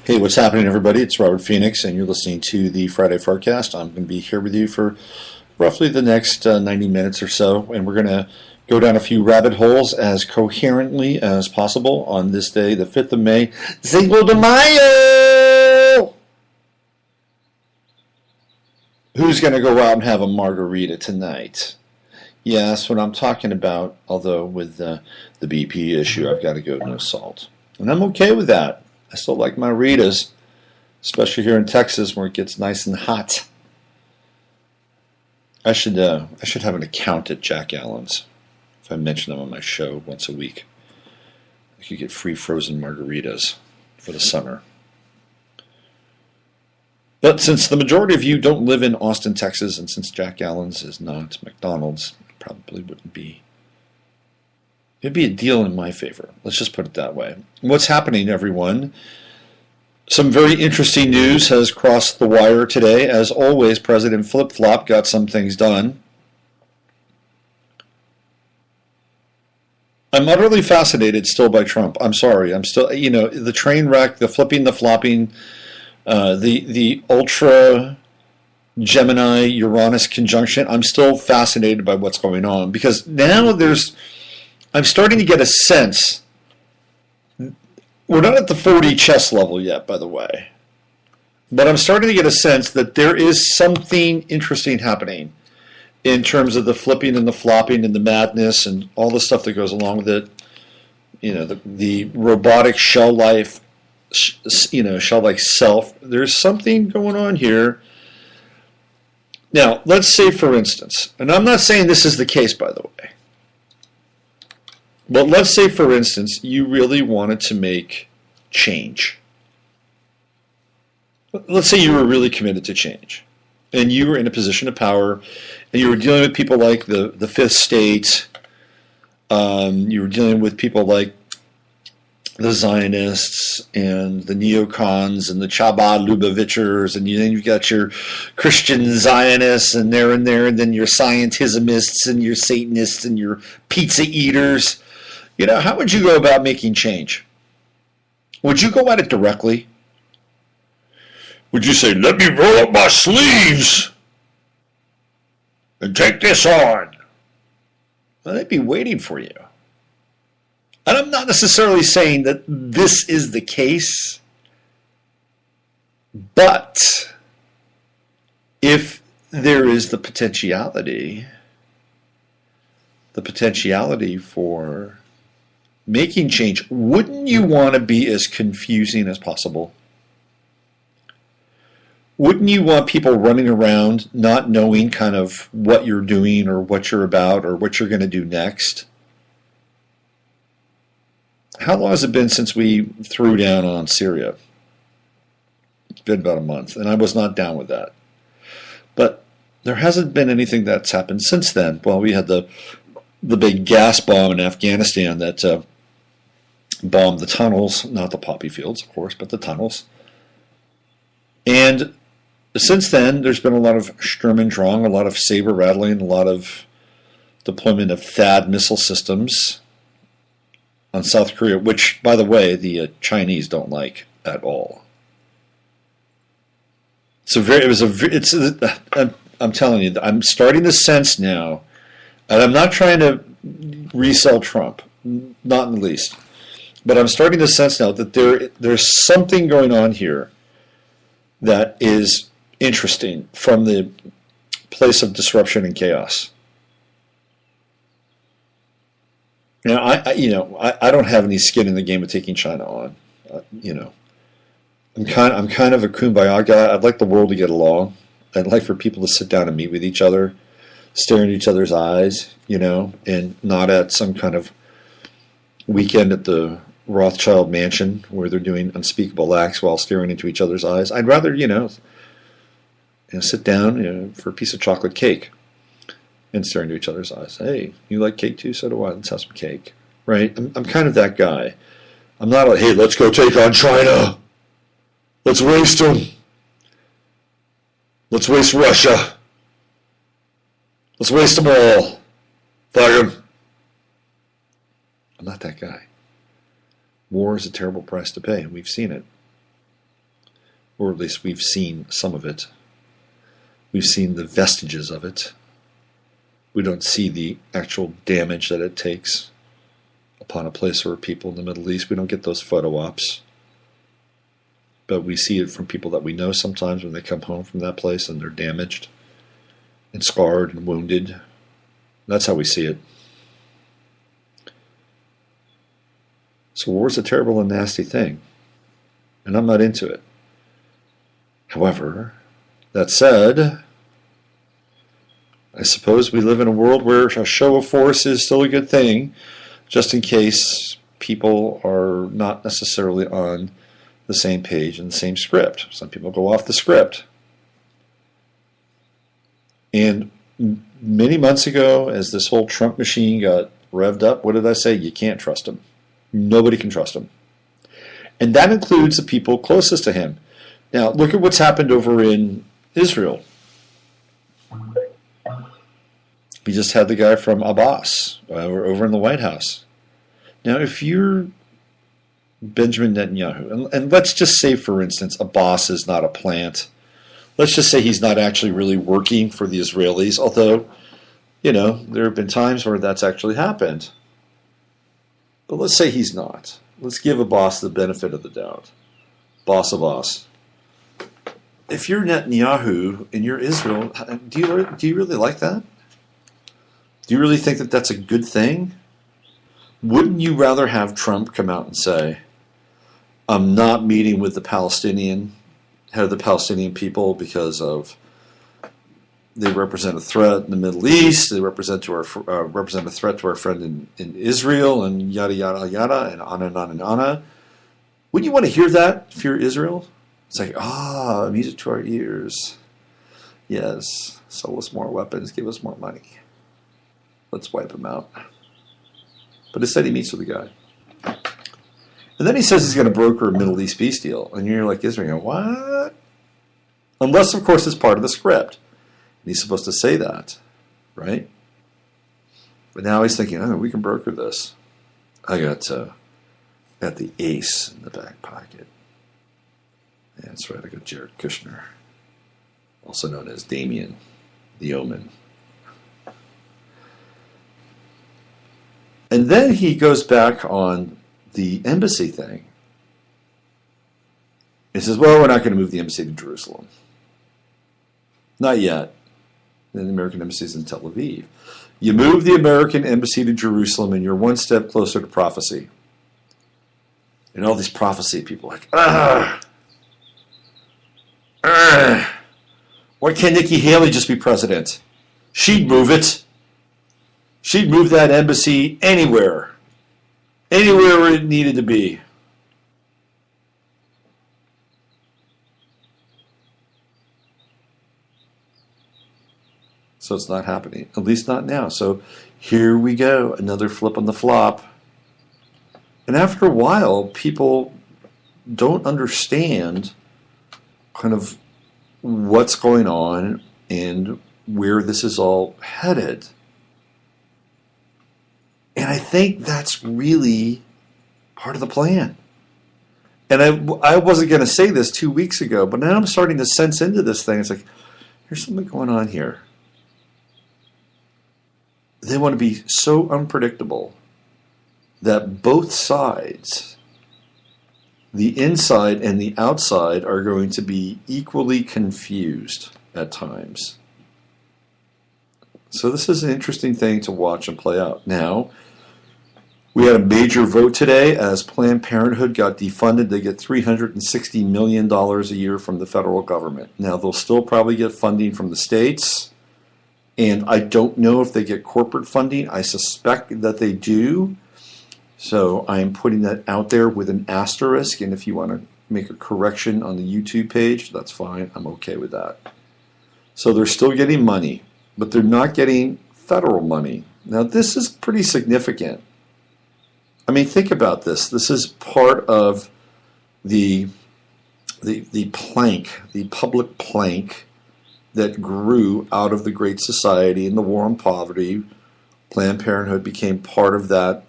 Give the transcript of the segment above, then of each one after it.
Hey, what's happening, everybody? It's Robert Phoenix, and you're listening to the Friday FARcast. I'm going to be here with you for roughly the next 90 minutes or so, and we're going to go down a few rabbit holes as coherently as possible on this day, the 5th of May, Cinco de Mayo! Who's going to go out and have a margarita tonight? Yeah, that's what I'm talking about, although with the BP issue, I've got to go no salt. And I'm okay with that. I still like margaritas, especially here in Texas where it gets nice and hot. I should have an account at Jack Allen's if I mention them on my show once a week. I could get free frozen margaritas for the summer. But since the majority of you don't live in Austin, Texas, and since Jack Allen's is not McDonald's, it probably wouldn't be. It'd be a deal in my favor. Let's just put it that way. What's happening, everyone? Some very interesting news has crossed the wire today. As always, President Flip Flop got some things done. I'm utterly fascinated still by Trump. I'm sorry. I'm still, the train wreck, the flipping, the flopping, the ultra Gemini Uranus conjunction. I'm still fascinated by what's going on because now I'm starting to get a sense. We're not at the 4D chess level yet, by the way. But I'm starting to get a sense that there is something interesting happening in terms of the flipping and the flopping and the madness and all the stuff that goes along with it. The robotic shell-like self. There's something going on here. Now, let's say, for instance, and I'm not saying this is the case, by the way. But let's say, for instance, you really wanted to make change. Let's say you were really committed to change. And you were in a position of power, and you were dealing with people like the Fifth State. You were dealing with people like the Zionists and the neocons and the Chabad Lubavitchers, and then you've got your Christian Zionists and then your scientismists and your Satanists and your pizza eaters. How would you go about making change? Would you go at it directly? Would you say, let me roll up my sleeves and take this on? Well, they'd be waiting for you. And I'm not necessarily saying that this is the case, but if there is the potentiality for making change, wouldn't you want to be as confusing as possible? Wouldn't you want people running around not knowing kind of what you're doing or what you're about or what you're going to do next? How long has it been since we threw down on Syria? It's been about a month, and I was not down with that. But there hasn't been anything that's happened since then. Well, we had the big gas bomb in Afghanistan that bombed the tunnels, not the poppy fields, of course, but the tunnels. And since then, there's been a lot of Sturm und Drang, a lot of saber rattling, a lot of deployment of THAAD missile systems on South Korea, which, by the way, the Chinese don't like at all. I'm telling you, I'm starting to sense now, and I'm not trying to resell Trump, not in the least. But I'm starting to sense now that there's something going on here that is interesting from the place of disruption and chaos. Now, I don't have any skin in the game of taking China on. I'm kind of a kumbaya guy. I'd like the world to get along. I'd like for people to sit down and meet with each other, stare into each other's eyes, and not at some kind of weekend at the Rothschild mansion where they're doing unspeakable acts while staring into each other's eyes. I'd rather, sit down for a piece of chocolate cake and stare into each other's eyes. Hey, you like cake too? So do I. Let's have some cake. Right? I'm kind of that guy. I'm not like, hey, let's go take on China. Let's waste them. Let's waste Russia. Let's waste them all. Fuck them. I'm not that guy. War is a terrible price to pay, and we've seen it. Or at least we've seen some of it. We've seen the vestiges of it. We don't see the actual damage that it takes upon a place or people in the Middle East. We don't get those photo ops. But we see it from people that we know sometimes when they come home from that place and they're damaged and scarred and wounded. That's how we see it. So war's a terrible and nasty thing. And I'm not into it. However, that said, I suppose we live in a world where a show of force is still a good thing, just in case people are not necessarily on the same page and the same script. Some people go off the script. And many months ago, as this whole Trump machine got revved up, what did I say? You can't trust him. Nobody can trust him. And that includes the people closest to him. Now, look at what's happened over in Israel. We just had the guy from Abbas over in the White House. Now, if you're Benjamin Netanyahu, and let's just say, for instance, Abbas is not a plant. Let's just say he's not actually really working for the Israelis, although, there have been times where that's actually happened. But let's say he's not. Let's give Abbas the benefit of the doubt. Boss Abbas. If you're Netanyahu and you're Israel, do you really like that? Do you really think that that's a good thing? Wouldn't you rather have Trump come out and say, I'm not meeting with the head of the Palestinian people because of they represent a threat in the Middle East, they represent a threat to our friend in Israel, and yada, yada, yada, and on and on and on. Wouldn't you want to hear that if you're Israel? It's like, music to our ears. Yes, sell us more weapons, give us more money. Let's wipe him out. But instead he meets with the guy. And then he says he's going to broker a Middle East peace deal. And you're like, Israel, what? Unless, of course, it's part of the script. And he's supposed to say that, right? But now he's thinking, we can broker this. I got the ace in the back pocket. Yeah, that's right, I got Jared Kushner, also known as Damien, the Omen. And then he goes back on the embassy thing. He says, well, we're not going to move the embassy to Jerusalem. Not yet. The American embassy is in Tel Aviv. You move the American embassy to Jerusalem and you're one step closer to prophecy. And all these prophecy people are like, why can't Nikki Haley just be president? She'd move it. She'd move that embassy anywhere. Anywhere where it needed to be. So it's not happening. At least not now. So here we go. Another flip on the flop. And after a while, people don't understand kind of what's going on and where this is all headed. And I think that's really part of the plan. And I wasn't going to say this 2 weeks ago, but now I'm starting to sense into this thing. It's like, there's something going on here. They want to be so unpredictable that both sides, the inside and the outside, are going to be equally confused at times. So this is an interesting thing to watch and play out. Now, We had a major vote today as Planned Parenthood got defunded. They get $360 million a year from the federal government. Now, they'll still probably get funding from the states, and I don't know if they get corporate funding. I suspect that they do. So I am putting that out there with an asterisk, and if you want to make a correction on the YouTube page, that's fine. I'm okay with that. So they're still getting money, but they're not getting federal money. Now, this is pretty significant. I mean, think about this. This is part of the plank, the public plank that grew out of the Great Society and the War on Poverty. Planned Parenthood became part of that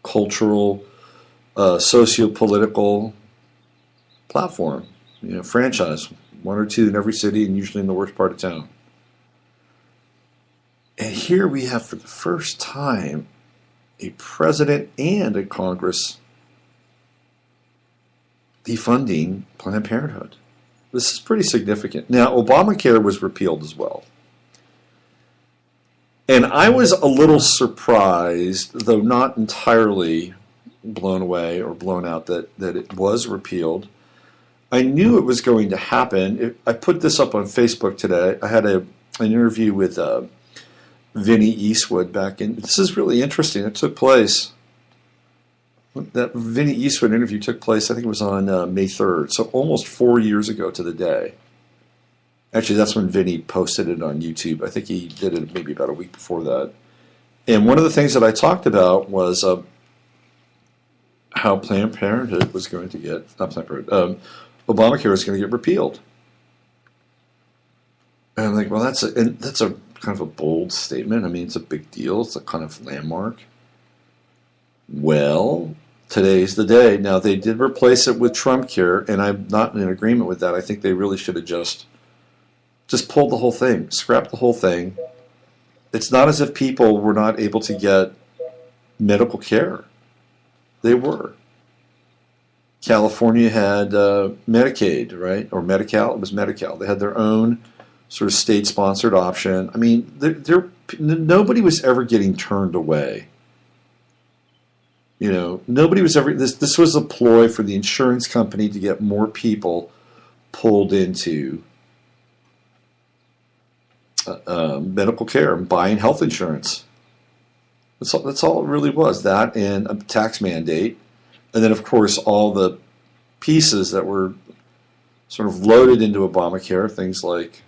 cultural, socio-political platform, franchise, one or two in every city and usually in the worst part of town. And here we have, for the first time, a president and a Congress defunding Planned Parenthood. This is pretty significant. Now, Obamacare was repealed as well. And I was a little surprised, though not entirely blown away or blown out, that it was repealed. I knew it was going to happen. I put this up on Facebook today. I had an interview with Vinny Eastwood back in. This is really interesting. It took place. That Vinny Eastwood interview took place, I think it was on May 3rd, so almost 4 years ago to the day. Actually, that's when Vinny posted it on YouTube. I think he did it maybe about a week before that. And one of the things that I talked about was how Planned Parenthood was going to get, not Planned Parenthood, Obamacare was going to get repealed. And I'm like, well, that's a kind of a bold statement. I mean, it's a big deal. It's a kind of landmark. Well, today's the day. Now, they did replace it with Trump Care, and I'm not in agreement with that. I think they really should have just pulled the whole thing, scrapped the whole thing. It's not as if people were not able to get medical care. They were. California had Medicaid, right? Or Medi-Cal. It was Medi-Cal. They had their own sort of state-sponsored option. I mean, nobody was ever getting turned away. Nobody was ever. This was a ploy for the insurance company to get more people pulled into medical care and buying health insurance. That's all it really was. That and a tax mandate, and then of course all the pieces that were sort of loaded into Obamacare, things like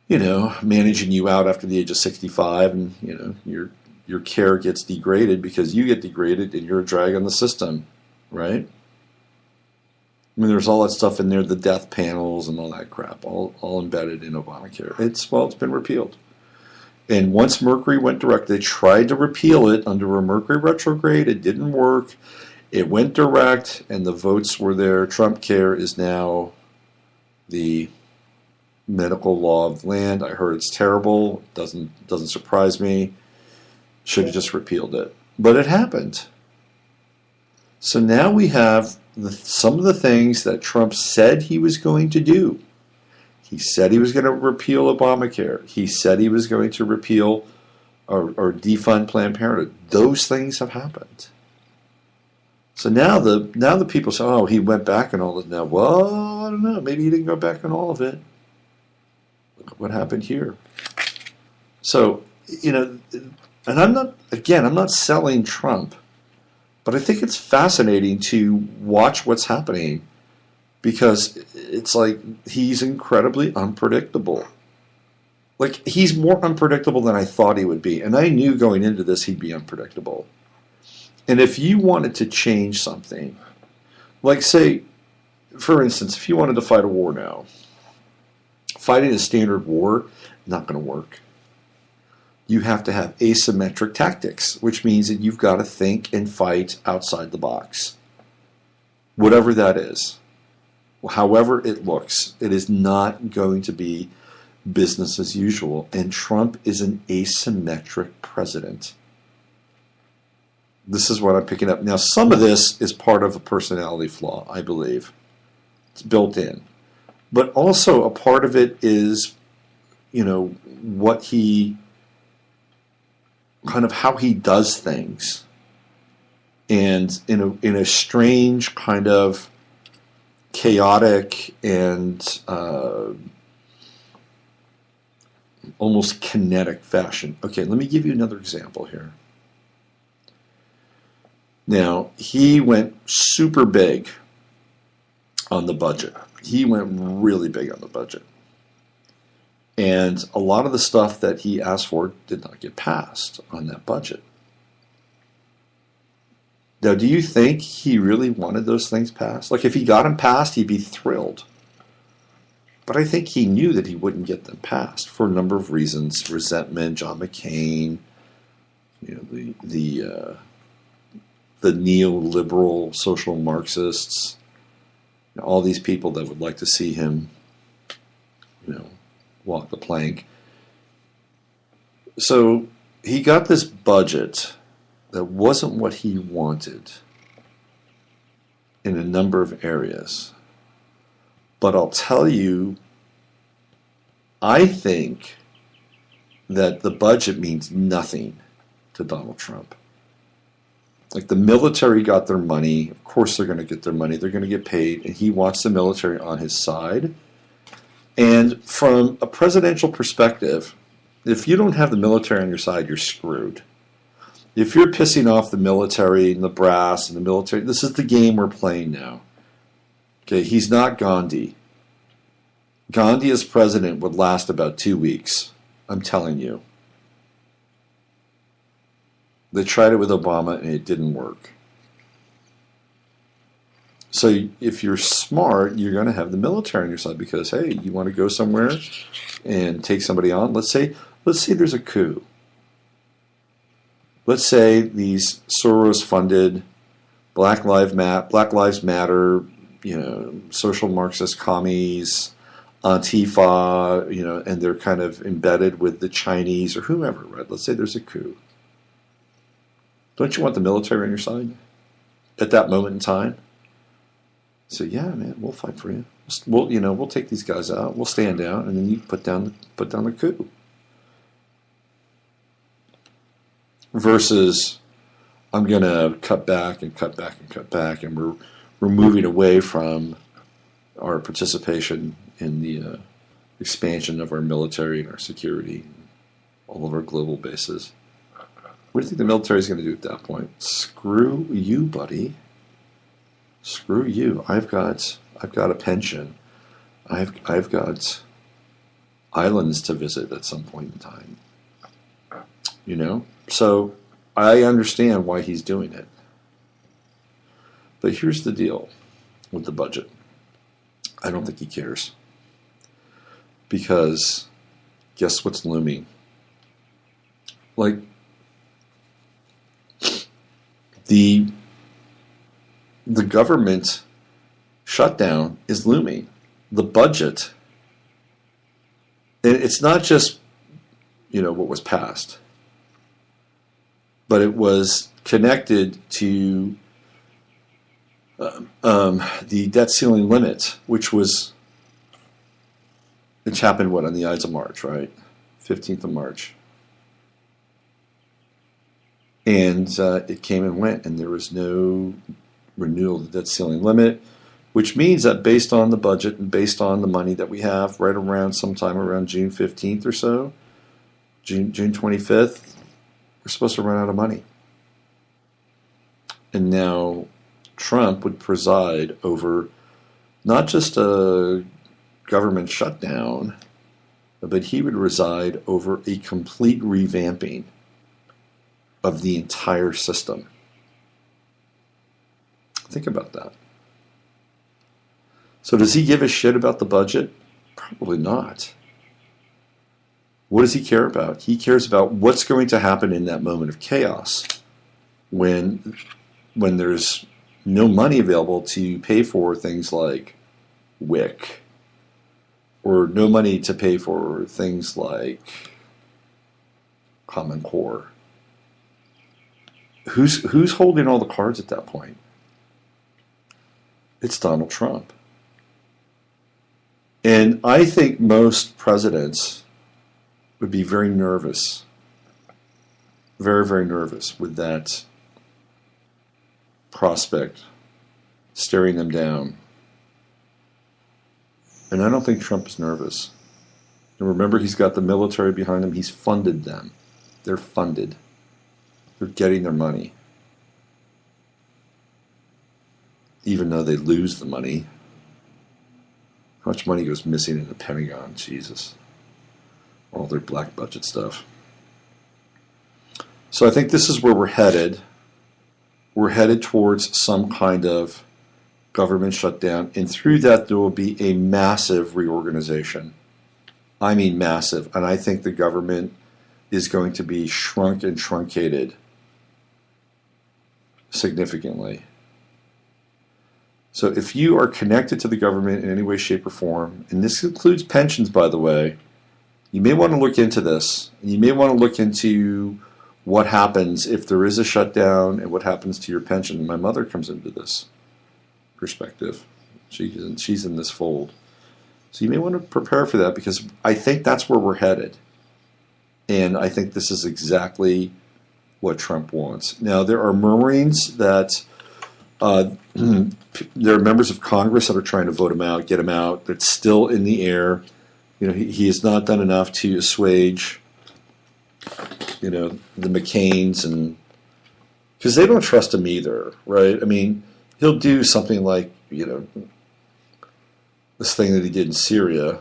managing you out after the age of 65, and your care gets degraded because you get degraded and you're a drag on the system, right? I mean, there's all that stuff in there, the death panels and all that crap, all embedded in Obamacare. It's been repealed. And once Mercury went direct, they tried to repeal it under a Mercury retrograde. It didn't work. It went direct, and the votes were there. Trump Care is now the medical law of the land. I heard it's terrible. Doesn't surprise me. Should have just repealed it. But it happened. So now we have some of the things that Trump said he was going to do. He said he was going to repeal Obamacare. He said he was going to repeal or defund Planned Parenthood. Those things have happened. So now the people say, oh, he went back on all of it. Now, well, I don't know. Maybe he didn't go back on all of it. Look at what happened here. So, and I'm not selling Trump, but I think it's fascinating to watch what's happening because it's like he's incredibly unpredictable. Like, he's more unpredictable than I thought he would be. And I knew going into this he'd be unpredictable. And if you wanted to change something, like say, for instance, if you wanted to fight a war now, fighting a standard war, not going to work. You have to have asymmetric tactics, which means that you've got to think and fight outside the box. Whatever that is. However it looks, it is not going to be business as usual. And Trump is an asymmetric president. This is what I'm picking up. Now, some of this is part of a personality flaw, I believe. It's built in. But also a part of it is, what he, kind of how he does things. and in a strange kind of chaotic and almost kinetic fashion. Okay, let me give you another example here. Now, he went super big on the budget. He went really big on the budget. And a lot of the stuff that he asked for did not get passed on that budget. Now, do you think he really wanted those things passed? Like, if he got them passed, he'd be thrilled. But I think he knew that he wouldn't get them passed for a number of reasons. Resentment, John McCain, the neoliberal social Marxists, all these people that would like to see him, walk the plank. So he got this budget that wasn't what he wanted in a number of areas. But I'll tell you, I think that the budget means nothing to Donald Trump. Like, the military got their money. Of course they're going to get their money. They're going to get paid. And he wants the military on his side. And from a presidential perspective, if you don't have the military on your side, you're screwed. If you're pissing off the military and the brass and the military, this is the game we're playing now. Okay, he's not Gandhi. Gandhi as president would last about 2 weeks. I'm telling you. They tried it with Obama and it didn't work. So if you're smart, you're going to have the military on your side because, hey, you want to go somewhere and take somebody on? Let's say there's a coup. Let's say these Soros-funded Black Lives Matter, social Marxist commies, Antifa, and they're kind of embedded with the Chinese or whomever, right? Let's say there's a coup. Don't you want the military on your side at that moment in time? So yeah, man, we'll fight for you. We'll take these guys out. We'll stand down, and then you put down the coup. Versus, I'm going to cut back, and we're moving away from our participation in the expansion of our military and our security, all of our global bases. What do you think the military is going to do at that point? Screw you, buddy. Screw you. I've got a pension. I've got islands to visit at some point in time. So I understand why he's doing it. But here's the deal with the budget. I don't think he cares. Because guess what's looming? Like, the government shutdown is looming. The budget, and it's not just, what was passed, but it was connected to the debt ceiling limit, which happened, on the Ides of March, right? 15th of March. And it came and went, and there was no renewal of the debt ceiling limit, which means that based on the budget and based on the money that we have, right around sometime around June 15th or so, June 25th, we're supposed to run out of money. And now Trump would preside over not just a government shutdown, but he would preside over a complete revamping of the entire system. Think about that. So does he give a shit about the budget? Probably not. What does he care about? He cares about what's going to happen in that moment of chaos when there's no money available to pay for things like WIC, or no money to pay for things like Common Core. Who's holding all the cards at that point? It's Donald Trump. And I think most presidents would be very nervous, very, very nervous with that prospect staring them down. And I don't think Trump is nervous. And remember, he's got the military behind him. He's funded them. They're funded. They're getting their money. Even though they lose the money. How much money goes missing in the Pentagon? Jesus. All their black budget stuff. So I think this is where we're headed. We're headed towards some kind of government shutdown. And through that, there will be a massive reorganization. I mean massive. And I think the government is going to be shrunk and truncated significantly. So if you are connected to the government in any way, shape, or form, and this includes pensions, by the way, you may want to look into this. You may want to look into what happens if there is a shutdown and what happens to your pension. My mother comes into this perspective. She's in this fold. So you may want to prepare for that, because I think that's where we're headed. And I think this is exactly what Trump wants. Now, there are murmurings that there are members of Congress that are trying to vote him out, get him out. It's still in the air. You know, he has not done enough to assuage, you know, the McCains, and because they don't trust him either, right? I mean, he'll do something like, you know, this thing that he did in Syria,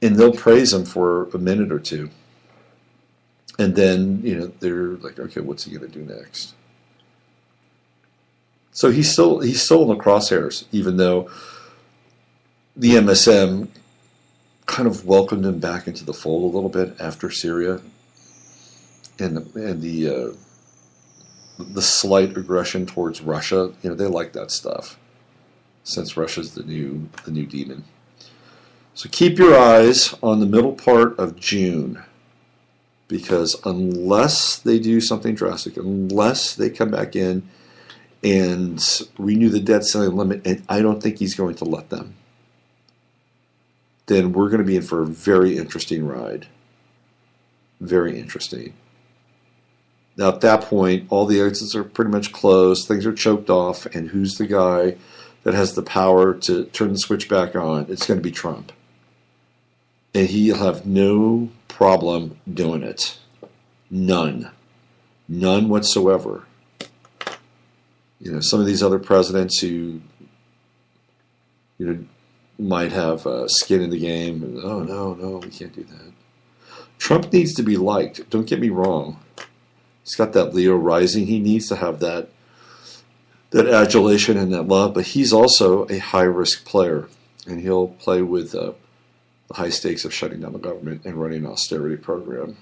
and they'll praise him for a minute or two. And then, you know, they're like, okay, what's he going to do next? So he's still in the crosshairs, even though the MSM kind of welcomed him back into the fold a little bit after Syria, and the slight aggression towards Russia. You know, they like that stuff, since Russia's the new demon. So keep your eyes on the middle part of June, because unless they do something drastic, unless they come back in and renew the debt ceiling limit, and I don't think he's going to let them, then we're going to be in for a very interesting ride. Very interesting. Now, at that point, all the exits are pretty much closed, things are choked off, and who's the guy that has the power to turn the switch back on? It's going to be Trump. And he'll have no problem doing it. None. None whatsoever. You know, some of these other presidents who, you know, might have skin in the game. And, oh, no, we can't do that. Trump needs to be liked. Don't get me wrong. He's got that Leo rising. He needs to have that adulation and that love. But he's also a high-risk player. And he'll play with the high stakes of shutting down the government and running an austerity program.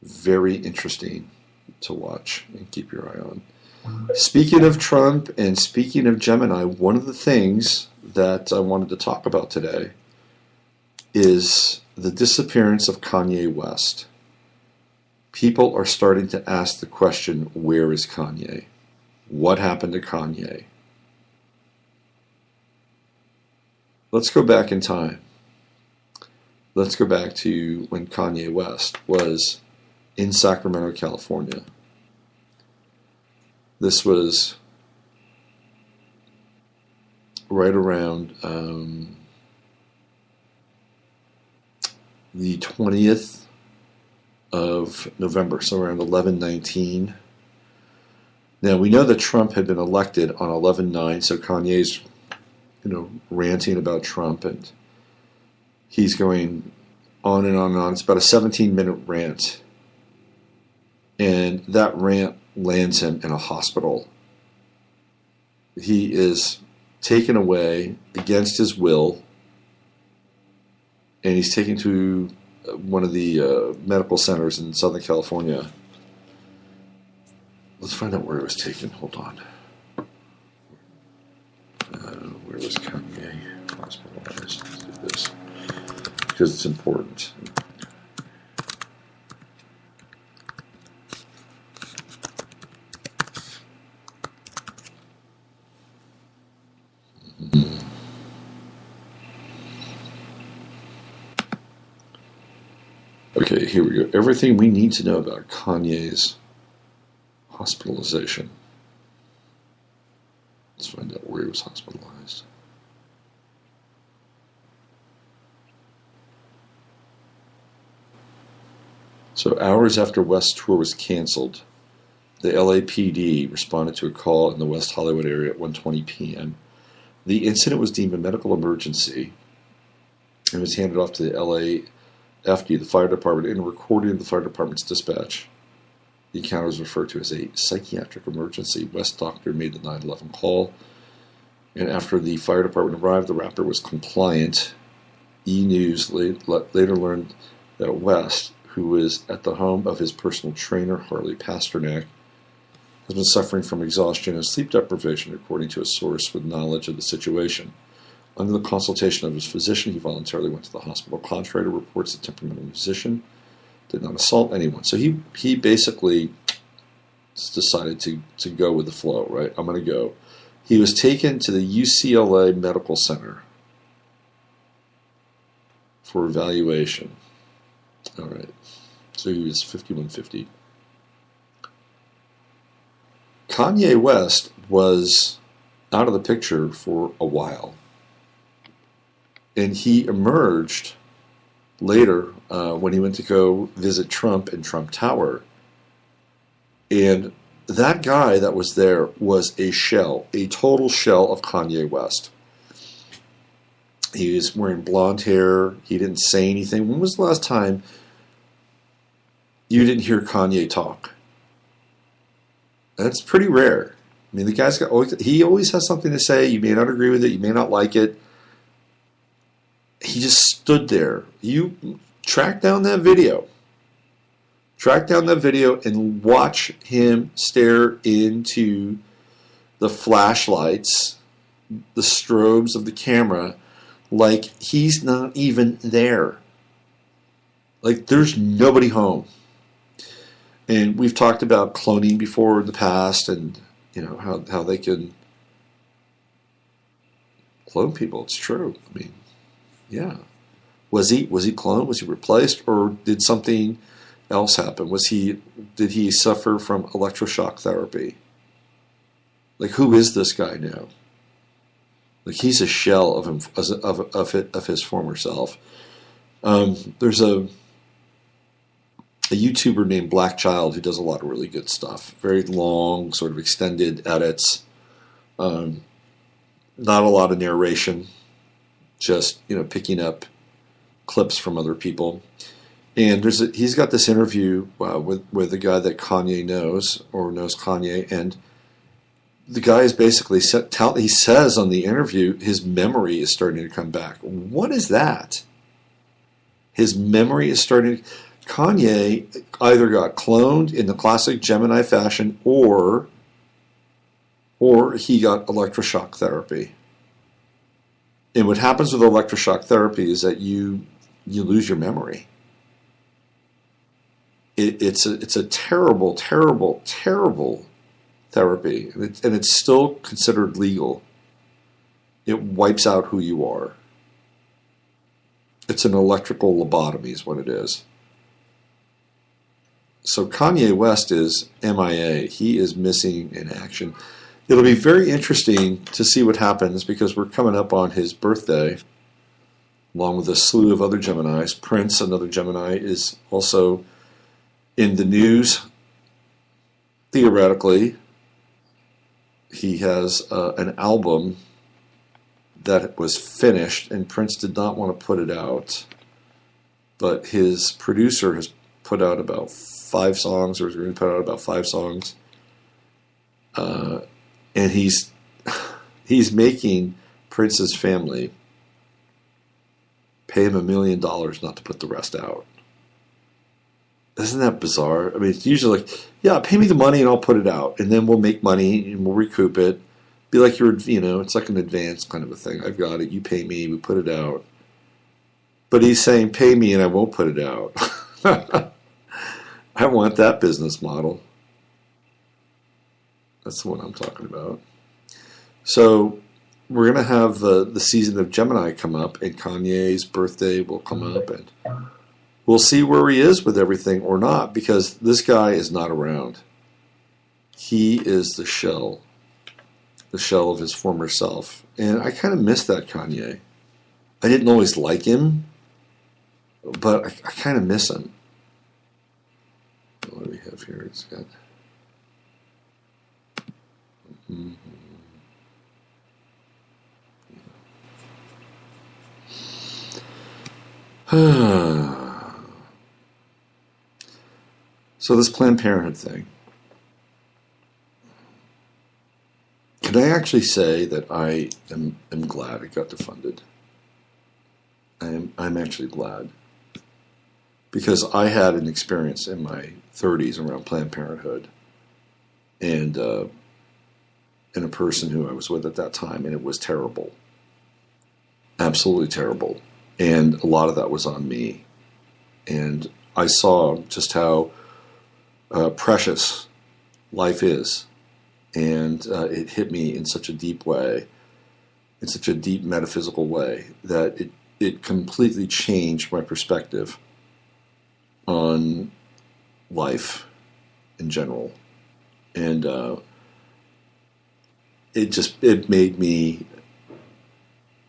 Very interesting to watch and keep your eye on. Speaking of Trump and speaking of Gemini, one of the things that I wanted to talk about today is the disappearance of Kanye West. People are starting to ask the question, where is Kanye? What happened to Kanye? Let's go back in time. Let's go back to when Kanye West was in Sacramento, California. This was right around the 20th of November, so around 11/19. Now, we know that Trump had been elected on 11/9, so Kanye's, you know, ranting about Trump, and he's going on and on and on. It's about a 17-minute rant. And that rant lands him in a hospital. He is taken away against his will, and he's taken to one of the medical centers in Southern California. Let's find out where it was taken. Hold on. Where was Kanye hospitalized? Let's do this, because it's important. Okay, here we go. Everything we need to know about Kanye's hospitalization. Let's find out where he was hospitalized. So hours after West's tour was canceled, the LAPD responded to a call in the West Hollywood area at 1:20 p.m. The incident was deemed a medical emergency and was handed off to the LAFD, the fire department, in a recording of the fire department's dispatch. The encounter was referred to as a psychiatric emergency. West's doctor made the 911 call, and after the fire department arrived, the rapper was compliant. E! News later learned that West, who was at the home of his personal trainer, Harley Pasternak, has been suffering from exhaustion and sleep deprivation, according to a source with knowledge of the situation. Under the consultation of his physician, he voluntarily went to the hospital. Contrary to reports, the temperamental musician did not assault anyone. So he basically decided to go with the flow, right? I'm going to go. He was taken to the UCLA Medical Center for evaluation. All right. So he was 5150. Kanye West was out of the picture for a while. And he emerged later when he went to go visit Trump in Trump Tower. And that guy that was there was a shell, a total shell of Kanye West. He was wearing blonde hair. He didn't say anything. When was the last time you didn't hear Kanye talk? That's pretty rare. I mean, the guy's he always has something to say. You may not agree with it. You may not like it. He just stood there. You track down that video. Track down that video and watch him stare into the flashlights, the strobes of the camera, like he's not even there. Like there's nobody home. And we've talked about cloning before in the past, and you know how they can clone people. It's true. I mean, yeah. Was he cloned? Was he replaced, or did something else happen? Did he suffer from electroshock therapy? Like, who is this guy now? Like, he's a shell of him of his former self. There's a YouTuber named Black Child who does a lot of really good stuff. Very long, sort of extended edits. Not a lot of narration. Just, picking up clips from other people. And he's got this interview with the guy that Kanye knows, or knows Kanye, and the guy is basically he says on the interview his memory is starting to come back. What is that? His memory is starting. Kanye either got cloned in the classic Gemini fashion, or he got electroshock therapy. And what happens with electroshock therapy is that you lose your memory. It's a terrible, terrible, terrible therapy, and it's still considered legal. It wipes out who you are. It's an electrical lobotomy is what it is. So Kanye West is MIA. He is missing in action. It'll be very interesting to see what happens because we're coming up on his birthday, along with a slew of other Geminis. Prince, another Gemini, is also in the news. Theoretically, he has an album that was finished, and Prince did not want to put it out. But his producer has put out about 5 songs, or is going to put out about 5 songs. And he's making Prince's family pay him $1 million not to put the rest out. Isn't that bizarre? I mean, it's usually like, yeah, pay me the money and I'll put it out, and then we'll make money and we'll recoup it. Be like it's like an advance kind of a thing. I've got it. You pay me. We put it out. But he's saying, pay me and I won't put it out. I want that business model. That's the one I'm talking about. So we're going to have the season of Gemini come up, and Kanye's birthday will come up, and we'll see where he is with everything or not, because this guy is not around. he is the shell of his former self. And I kind of miss that Kanye. I didn't always like him, but I kind of miss him. What do we have here? It's got... So this Planned Parenthood thing. Can I actually say that I am glad it got defunded? I'm actually glad. Because I had an experience in my 30s around Planned Parenthood. And a person who I was with at that time, and it was terrible. Absolutely terrible. And a lot of that was on me. And I saw just how precious life is. And it hit me in such a deep way, in such a deep metaphysical way, that it completely changed my perspective on life in general. And it made me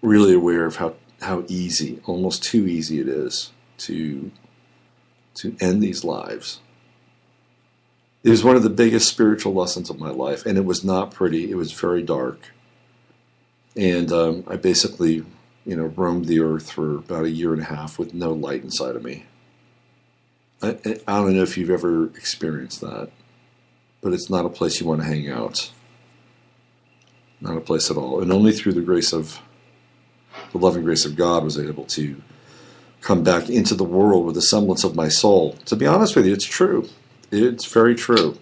really aware of how easy, almost too easy it is to end these lives. It was one of the biggest spiritual lessons of my life, and it was not pretty. It was very dark. And I basically, roamed the earth for about 1.5 years with no light inside of me. I don't know if you've ever experienced that, but it's not a place you want to hang out. Not a place at all. And only through the loving grace of God was I able to come back into the world with a semblance of my soul. To be honest with you, it's true. It's very true.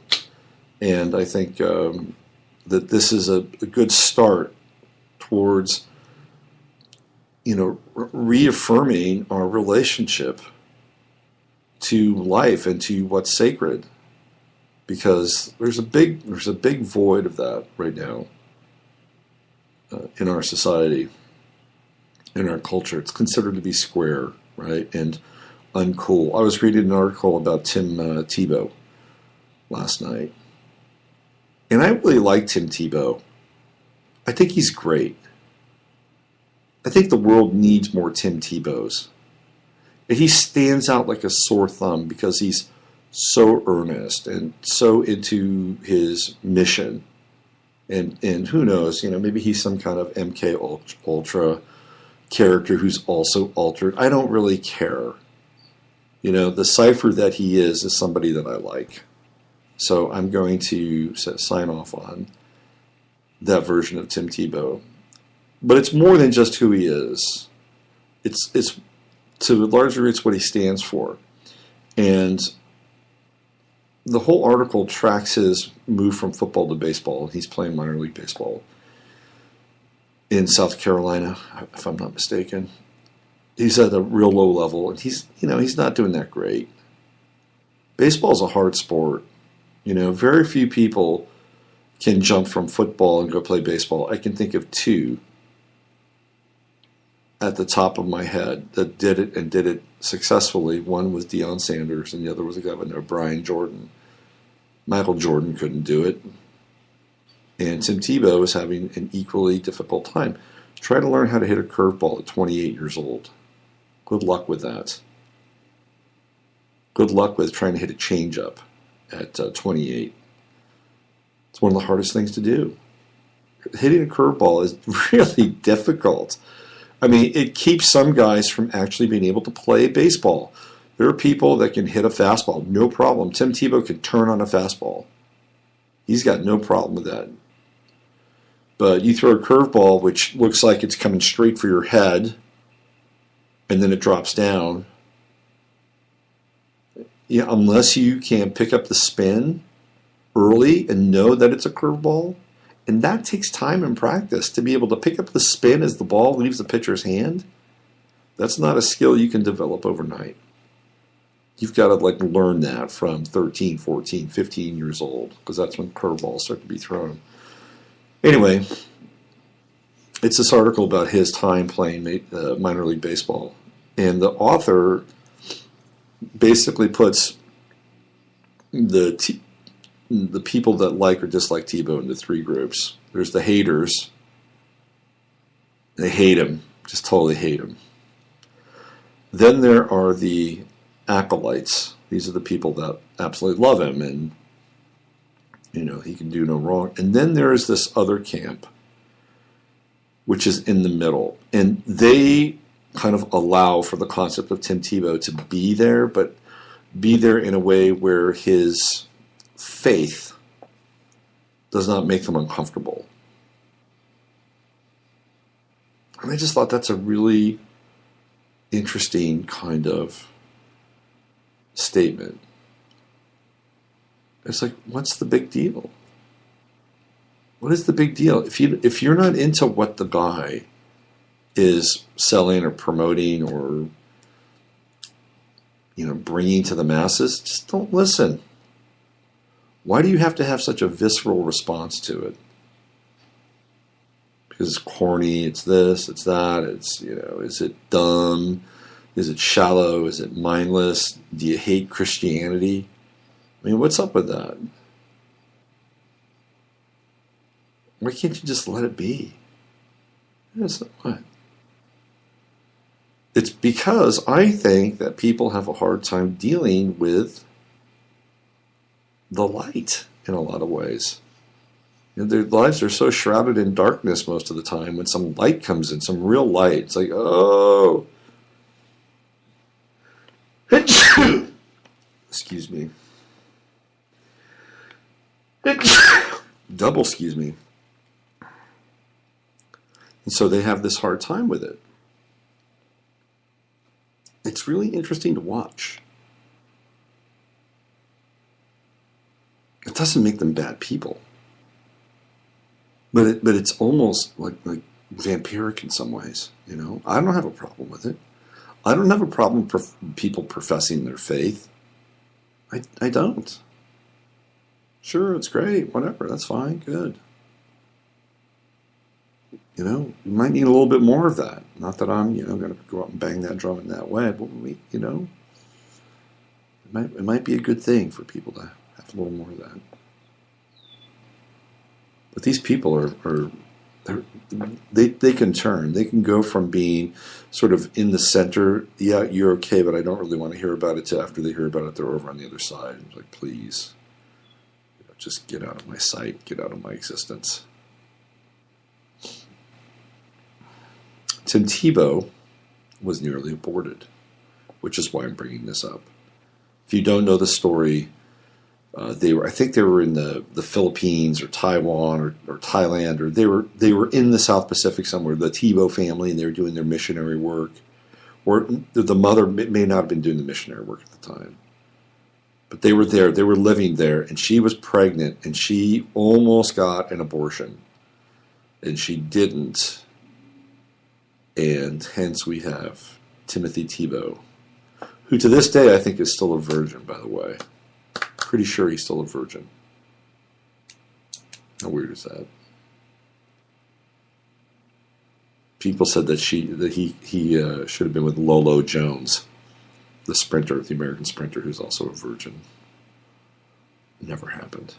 And I think that this is a good start towards, reaffirming our relationship to life and to what's sacred. Because there's a big void of that right now in our society, in our culture. It's considered to be square, right, and uncool. I was reading an article about Tim Tebow last night, and I really like Tim Tebow. I think he's great. I think the world needs more Tim Tebows. And he stands out like a sore thumb because he's so earnest and so into his mission. And who knows, maybe he's some kind of MK Ultra character who's also altered. I don't really care. The cipher that he is somebody that I like. So I'm going to sign off on that version of Tim Tebow. But it's more than just who he is. It's to a large degree, it's what he stands for. And the whole article tracks his move from football to baseball. He's playing minor league baseball in South Carolina, if I'm not mistaken. He's at a real low level, and he's not doing that great. Baseball is a hard sport. Very few people can jump from football and go play baseball. I can think of 2 at the top of my head that did it and did it successfully. One was Deion Sanders, and the other was a guy by the name of Brian Jordan. Michael Jordan couldn't do it. And Tim Tebow is having an equally difficult time. Trying to learn how to hit a curveball at 28 years old. Good luck with that. Good luck with trying to hit a changeup at 28. It's one of the hardest things to do. Hitting a curveball is really difficult. I mean, it keeps some guys from actually being able to play baseball. There are people that can hit a fastball, no problem. Tim Tebow can turn on a fastball. He's got no problem with that. But you throw a curveball, which looks like it's coming straight for your head, and then it drops down. Unless you can pick up the spin early and know that it's a curveball, and that takes time and practice to be able to pick up the spin as the ball leaves the pitcher's hand. That's not a skill you can develop overnight. You've got to learn that from 13, 14, 15 years old, because that's when curveballs start to be thrown. Anyway, it's this article about his time playing minor league baseball. And the author basically puts the the people that like or dislike Tebow into three groups. There's the haters. They hate him, just totally hate him. Then there are the acolytes. These are the people that absolutely love him and, he can do no wrong. And then there is this other camp, which is in the middle. And they kind of allow for the concept of Tim Tebow to be there, but be there in a way where his faith does not make them uncomfortable. And I just thought that's a really interesting kind of statement. It's like, what's the big deal? What is the big deal? If you're not into what the guy is selling or promoting or bringing to the masses, just don't listen. Why do you have to have such a visceral response to it? Because it's corny, it's this, it's that, is it dumb? Is it shallow? Is it mindless? Do you hate Christianity? I mean, what's up with that? Why can't you just let it be? It's what? It's because I think that people have a hard time dealing with the light in a lot of ways. Their lives are so shrouded in darkness most of the time. When some light comes in, some real light, it's like, oh. Excuse me. Double excuse me. And so they have this hard time with it. It's really interesting to watch. It doesn't make them bad people. But it's almost like vampiric in some ways, I don't have a problem with it. I don't have a problem people professing their faith. I don't. Sure, it's great, whatever, that's fine, good. You might need a little bit more of that. Not that I'm, going to go out and bang that drum in that way, but it might be a good thing for people to have a little more of that. But these people they can turn. They can go from being sort of in the center, yeah, you're okay, but I don't really want to hear about it till after they hear about it, they're over on the other side. It's like, please, just get out of my sight, get out of my existence. Tim Tebow was nearly aborted, which is why I'm bringing this up. If you don't know the story, I think they were in the Philippines or Taiwan or Thailand, or they were in the South Pacific somewhere, the Tebow family, and they were doing their missionary work. Or the mother may not have been doing the missionary work at the time. But they were there, they were living there, and she was pregnant, and she almost got an abortion. And she didn't. And hence we have Timothy Tebow, who to this day I think is still a virgin, by the way. Pretty sure he's still a virgin. How weird is that? People said that he should have been with Lolo Jones, the sprinter, the American sprinter, who's also a virgin. Never happened.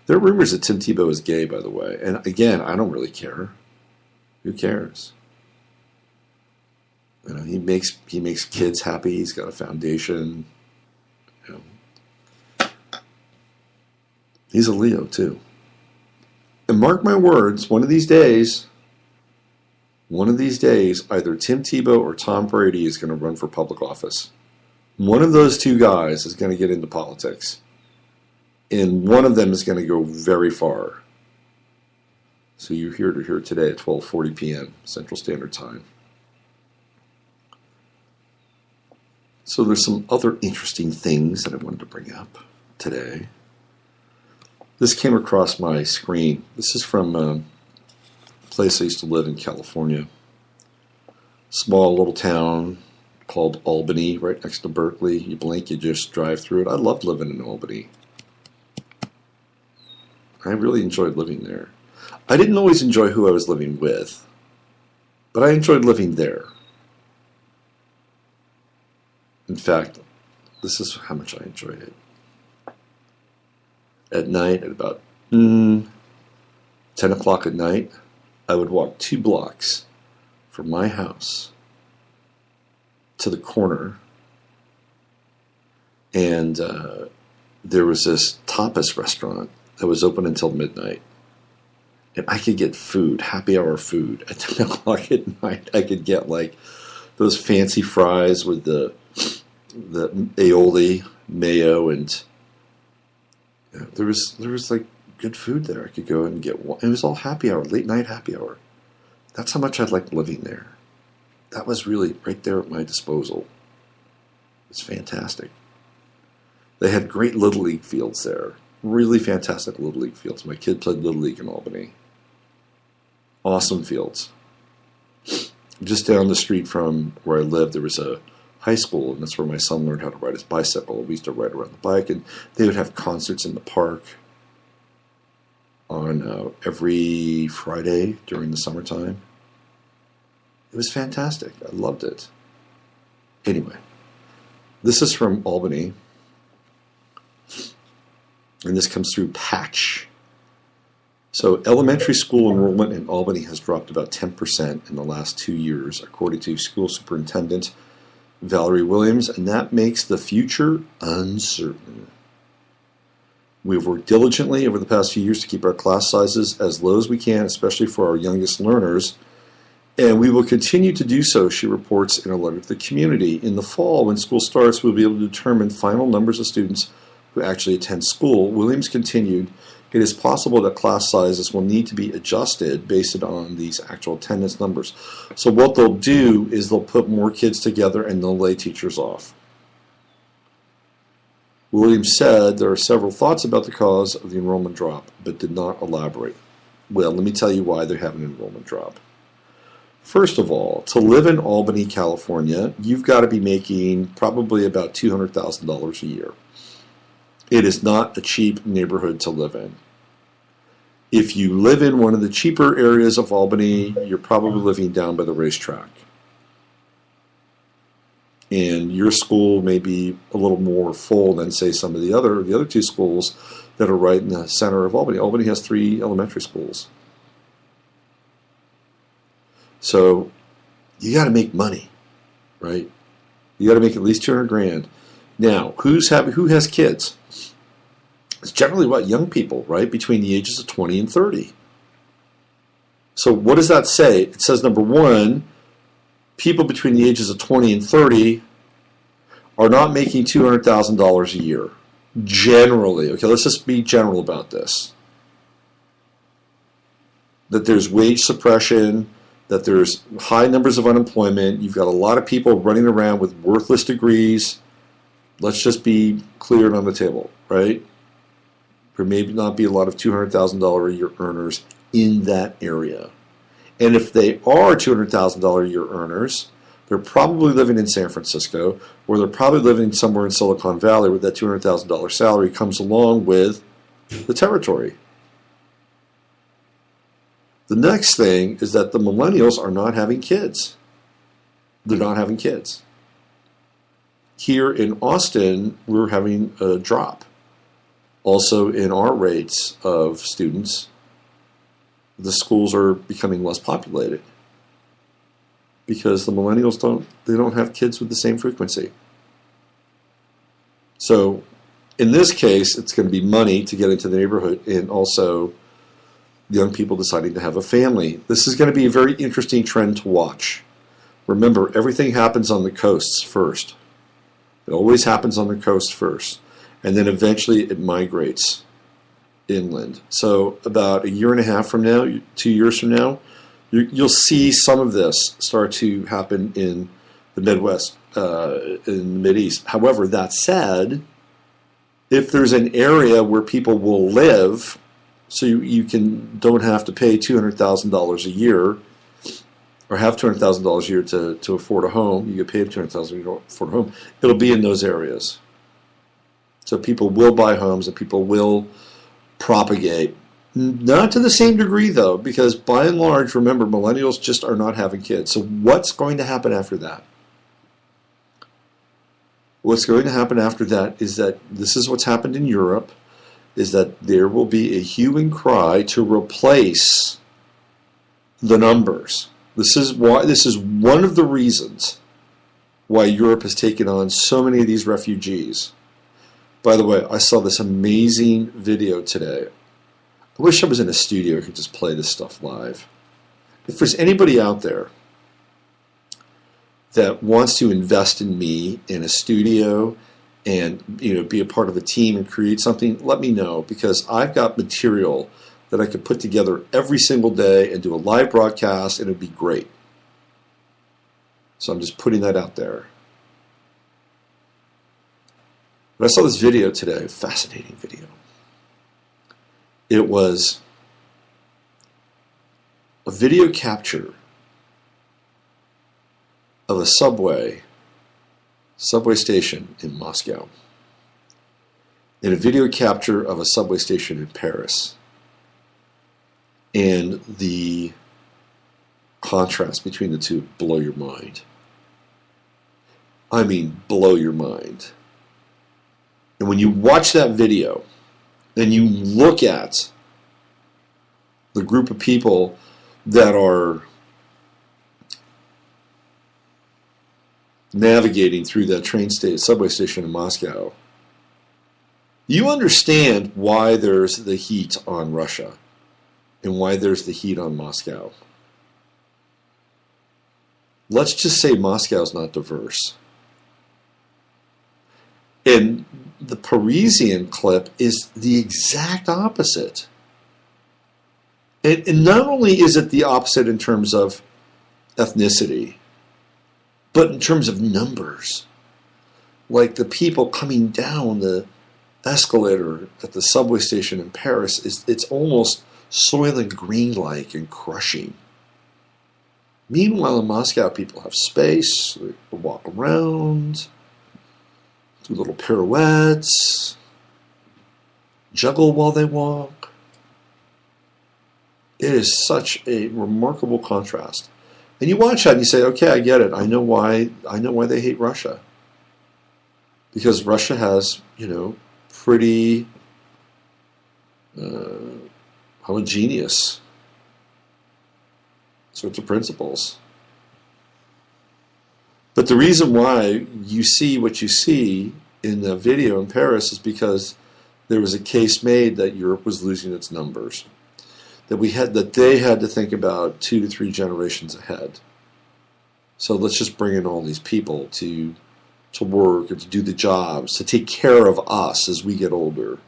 There are rumors that Tim Tebow is gay, by the way. And again, I don't really care. Who cares? He makes kids happy. He's got a foundation. He's a Leo too. And mark my words, one of these days, either Tim Tebow or Tom Brady is going to run for public office. One of those two guys is going to get into politics. And one of them is going to go very far. So you're here to hear today at 12:40 p.m. Central Standard Time. So there's some other interesting things that I wanted to bring up today. This came across my screen. This is from a place I used to live in California. Small little town called Albany, right next to Berkeley. You blink, you just drive through it. I loved living in Albany. I really enjoyed living there. I didn't always enjoy who I was living with, but I enjoyed living there. In fact, this is how much I enjoyed it. at night, at about 10 o'clock at night, I would walk 2 blocks from my house to the corner, and there was this tapas restaurant that was open until midnight. And I could get food, happy hour food, at 10 o'clock at night. I could get like those fancy fries with the aioli, mayo, and there was like good food there. I could go and get one. It was all happy hour, late night happy hour. That's how much I liked living there. That was really right there at my disposal. It's fantastic. They had great Little League fields there. Really fantastic Little League fields. My kid played Little League in Albany. Awesome fields. Just down the street from where I lived, there was a high school, and that's where my son learned how to ride his bicycle. We used to ride around the bike, and they would have concerts in the park on every Friday during the summertime. It was fantastic. I loved it. Anyway, this is from Albany, and this comes through Patch. So elementary school enrollment in Albany has dropped about 10% in the last 2 years, according to school superintendent Valerie Williams, and that makes the future uncertain. We've worked diligently over the past few years to keep our class sizes as low as we can, especially for our youngest learners, and we will continue to do so, she reports in a letter to the community. In the fall, when school starts, we'll be able to determine final numbers of students who actually attend school. Williams continued, it is possible that class sizes will need to be adjusted based on these actual attendance numbers. So what they'll do is they'll put more kids together and they'll lay teachers off. Williams said there are several thoughts about the cause of the enrollment drop, but did not elaborate. Well, let me tell you why they have an enrollment drop. First of all, to live in Albany, California, you've got to be making probably about $200,000 a year. It is not a cheap neighborhood to live in. If you live in one of the cheaper areas of Albany, you're probably living down by the racetrack. And your school may be a little more full than, say, some of the other 2 schools that are right in the center of Albany. Albany has 3 elementary schools. So you got to make money, right? You got to make at least $200,000. Now, who has kids? It's generally what, young people, right? Between the ages of 20 and 30. So what does that say? It says, number one, people between the ages of 20 and 30 are not making $200,000 a year. Generally. Okay, let's just be general about this. That there's wage suppression, that there's high numbers of unemployment, you've got a lot of people running around with worthless degrees. Let's just be clear and on the table, right? There may not be a lot of $200,000 a year earners in that area. And if they are $200,000 a year earners, they're probably living in San Francisco, or they're probably living somewhere in Silicon Valley where that $200,000 salary comes along with the territory. The next thing is that the millennials are not having kids. They're not having kids. Here in Austin, we're having a drop. Also in our rates of students, the schools are becoming less populated because the millennials don't have kids with the same frequency. So in this case, it's going to be money to get into the neighborhood and also young people deciding to have a family. This is going to be a very interesting trend to watch. Remember, everything happens on the coasts first. It always happens on the coast first. And then eventually it migrates inland. So about a year and a half from now, 2 years from now, you'll see some of this start to happen in the Midwest, in the Mideast. However, that said, if there's an area where people will live, so you don't have to pay $200,000 a year, or have $200,000 a year to afford a home, you get paid $200,000 you don't afford a home, it'll be in those areas. So people will buy homes and people will propagate. Not to the same degree, though, because by and large, remember, millennials just are not having kids. So what's going to happen after that? What's going to happen after that is that this is what's happened in Europe, is that there will be a hue and cry to replace the numbers. This is one of the reasons why Europe has taken on so many of these refugees. By the way, I saw this amazing video today. I wish I was in a studio who could just play this stuff live. If there's anybody out there that wants to invest in me in a studio and be a part of a team and create something, let me know, because I've got material that I could put together every single day and do a live broadcast, and it would be great. So I'm just putting that out there. But I saw this video today, a fascinating video. It was a video capture of a subway station in Moscow, and a video capture of a subway station in Paris, and the contrast between the two blow your mind. I mean, blow your mind. And when you watch that video and you look at the group of people that are navigating through that subway station in Moscow, you understand why there's the heat on Russia and why there's the heat on Moscow. Let's just say Moscow's not diverse. And the Parisian clip is the exact opposite. And not only is it the opposite in terms of ethnicity, but in terms of numbers. Like the people coming down the escalator at the subway station in Paris, it's almost Soylent Green-like and crushing. Meanwhile, in Moscow, people have space, they walk around, do little pirouettes, juggle while they walk. It is such a remarkable contrast. And you watch that and you say, okay, I get it. I know why they hate Russia. Because Russia has, pretty homogeneous sorts of principles. But the reason why you see what you see in the video in Paris is because there was a case made that Europe was losing its numbers. That they had to think about 2 to 3 generations ahead. So let's just bring in all these people to work and to do the jobs, to take care of us as we get older.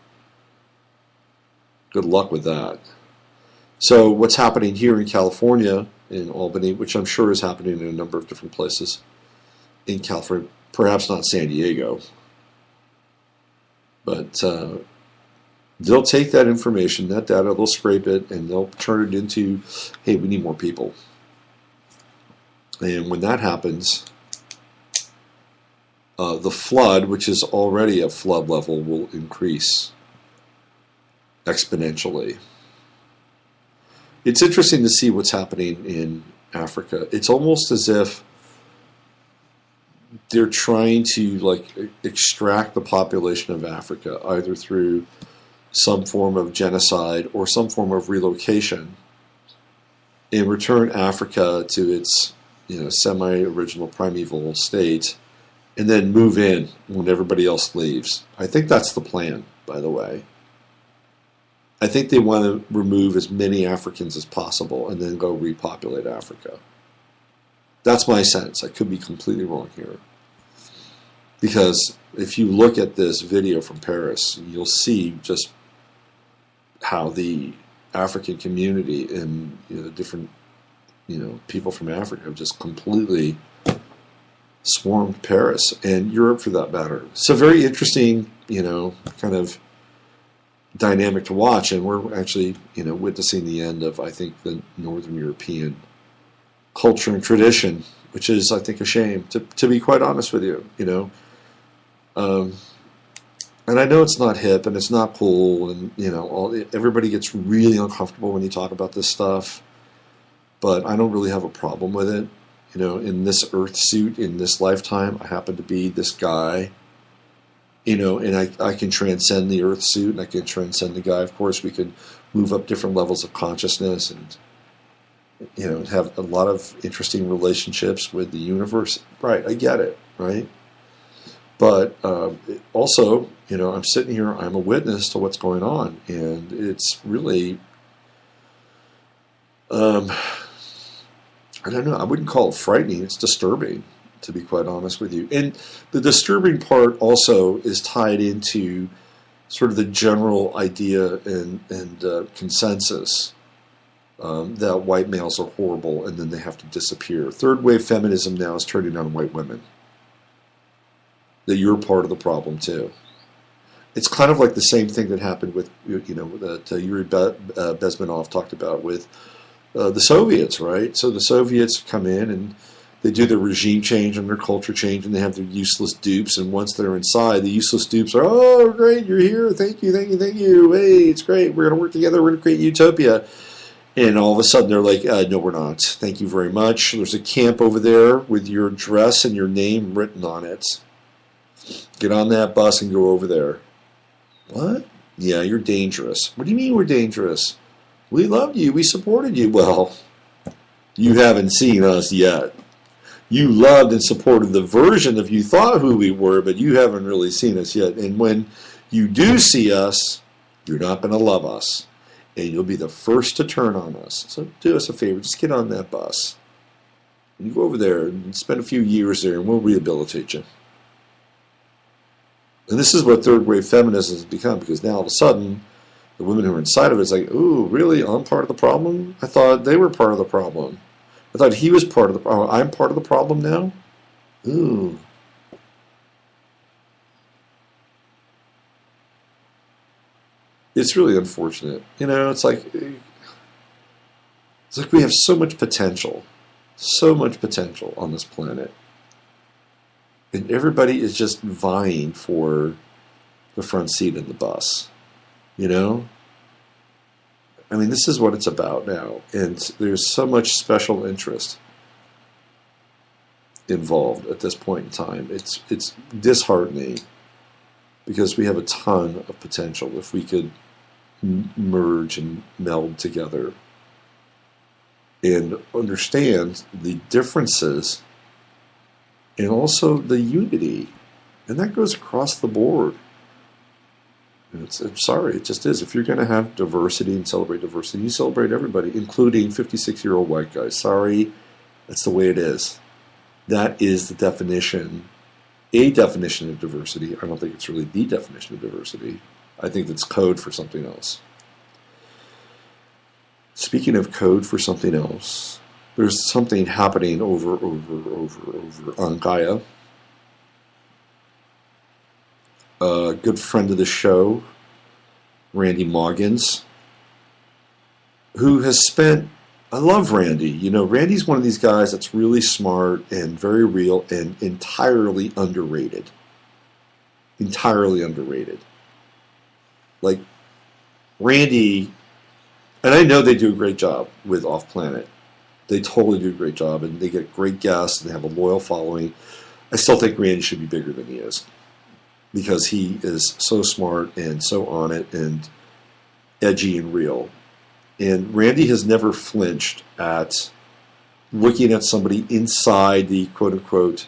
Good luck with that. So what's happening here in California, in Albany, which I'm sure is happening in a number of different places in California, perhaps not San Diego, but they'll take that information, that data, they'll scrape it, and they'll turn it into, hey, we need more people. And when that happens, the flood, which is already at flood level, will increase exponentially. It's interesting to see what's happening in Africa. It's almost as if they're trying to extract the population of Africa, either through some form of genocide or some form of relocation, and return Africa to its semi-original primeval state, and then move in when everybody else leaves. I think that's the plan, by the way. I think they want to remove as many Africans as possible and then go repopulate Africa. That's my sense. I could be completely wrong here. Because if you look at this video from Paris, you'll see just how the African community and the different people from Africa have just completely swarmed Paris and Europe for that matter. So very interesting, kind of dynamic to watch, and we're actually, witnessing the end of, I think, the Northern European culture and tradition, which is, I think, a shame, to be quite honest with you, and I know it's not hip and it's not cool, and everybody gets really uncomfortable when you talk about this stuff, but I don't really have a problem with it. In this earth suit, in this lifetime, I happen to be this guy and I can transcend the earth suit, and I can transcend the guy. Of course, we can move up different levels of consciousness, and have a lot of interesting relationships with the universe. Right, I get it, right? But also, I'm sitting here, I'm a witness to what's going on, and it's really, I don't know, I wouldn't call it frightening, it's disturbing, to be quite honest with you. And the disturbing part also is tied into sort of the general idea and consensus that white males are horrible and then they have to disappear. Third wave feminism now is turning on white women. That you're part of the problem too. It's kind of like the same thing that happened with, that Yuri Bezmenov talked about with the Soviets, right? So the Soviets come in and they do their regime change and their culture change, and they have their useless dupes. And once they're inside, the useless dupes are, oh, great, you're here. Thank you, thank you, thank you. Hey, it's great. We're going to work together. We're going to create utopia. And all of a sudden, they're like, no, we're not. Thank you very much. There's a camp over there with your address and your name written on it. Get on that bus and go over there. What? Yeah, you're dangerous. What do you mean we're dangerous? We loved you. We supported you. Well, you haven't seen us yet. You loved and supported the version of you thought who we were, but you haven't really seen us yet. And when you do see us, you're not going to love us. And you'll be the first to turn on us. So do us a favor. Just get on that bus. And you go over there and spend a few years there, and we'll rehabilitate you. And this is what third wave feminism has become, because now all of a sudden, the women who are inside of it is like, ooh, really? I'm part of the problem? I thought they were part of the problem. I thought he was part of the problem. I'm part of the problem now? Ooh. It's really unfortunate. It's like we have so much potential on this planet. And everybody is just vying for the front seat in the bus. I mean, this is what it's about now. And there's so much special interest involved at this point in time. It's disheartening, because we have a ton of potential if we could merge and meld together and understand the differences and also the unity. And that goes across the board. And I'm sorry, it just is. If you're going to have diversity and celebrate diversity, you celebrate everybody, including 56-year-old white guys. Sorry, that's the way it is. That is the definition, a definition of diversity. I don't think it's really the definition of diversity. I think that's code for something else. Speaking of code for something else, there's something happening over on Gaia. A good friend of the show, Randy Moggins, who has spent, I love Randy. Randy's one of these guys that's really smart and very real and entirely underrated. Entirely underrated. Like, Randy, and I know they do a great job with Off Planet. They totally do a great job, and they get great guests, and they have a loyal following. I still think Randy should be bigger than he is, because he is so smart and so on it and edgy and real. And Randy has never flinched at looking at somebody inside the quote-unquote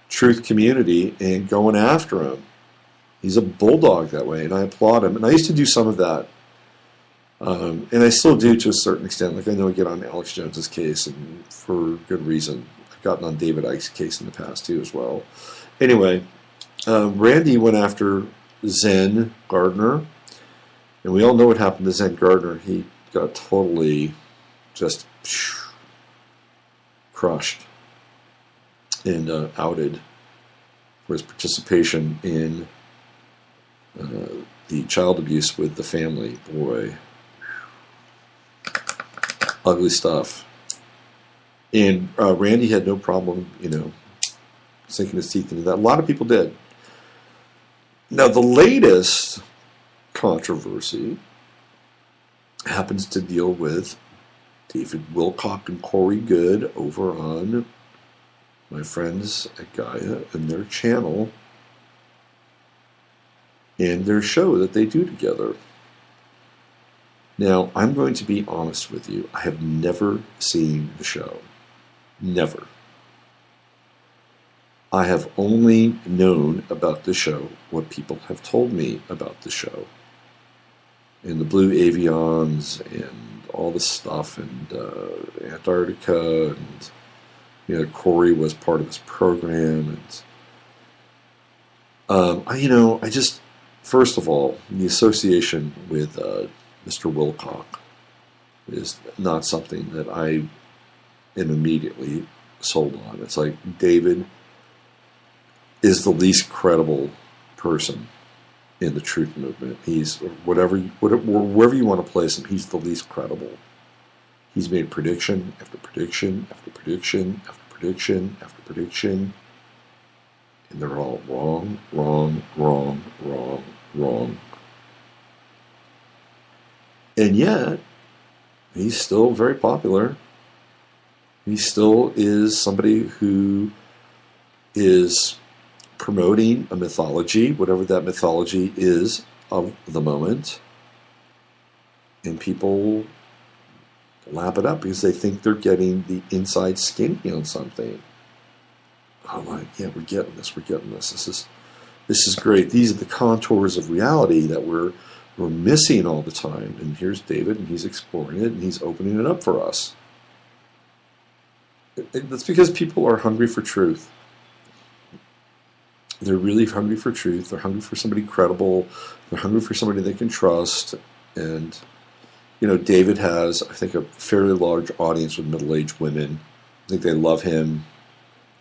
truth community and going after him. He's a bulldog that way, and I applaud him. And I used to do some of that. And I still do to a certain extent. Like, I know I get on Alex Jones's case, and for good reason. I've gotten on David Icke's case in the past, too, as well. Anyway, Randy went after Zen Gardner, and we all know what happened to Zen Gardner. He got totally just crushed and outed for his participation in the child abuse with the family. Boy, ugly stuff. And Randy had no problem, sinking his teeth into that. A lot of people did. Now, the latest controversy happens to deal with David Wilcock and Corey Good over on my friends at Gaia and their channel, and their show that they do together. Now, I'm going to be honest with you. I have never seen the show. Never. I have only known about the show what people have told me about the show. And the Blue Avions and all this stuff, and Antarctica, and Corey was part of this program. And I just, first of all, the association with Mr. Wilcock is not something that I am immediately sold on. It's like David is the least credible person in the truth movement. He's wherever you want to place him, he's the least credible. He's made prediction after prediction after prediction after prediction after prediction, and they're all wrong, wrong, wrong, wrong, wrong. And yet, he's still very popular. He still is somebody who is promoting a mythology, whatever that mythology is of the moment, and people lap it up because they think they're getting the inside skinny on something. I'm like, yeah, we're getting this. This is great. These are the contours of reality that we're missing all the time. And here's David, and he's exploring it, and he's opening it up for us. That's because people are hungry for truth. They're really hungry for truth. They're hungry for somebody credible. They're hungry for somebody they can trust. And, David has, I think, a fairly large audience with middle-aged women. I think they love him.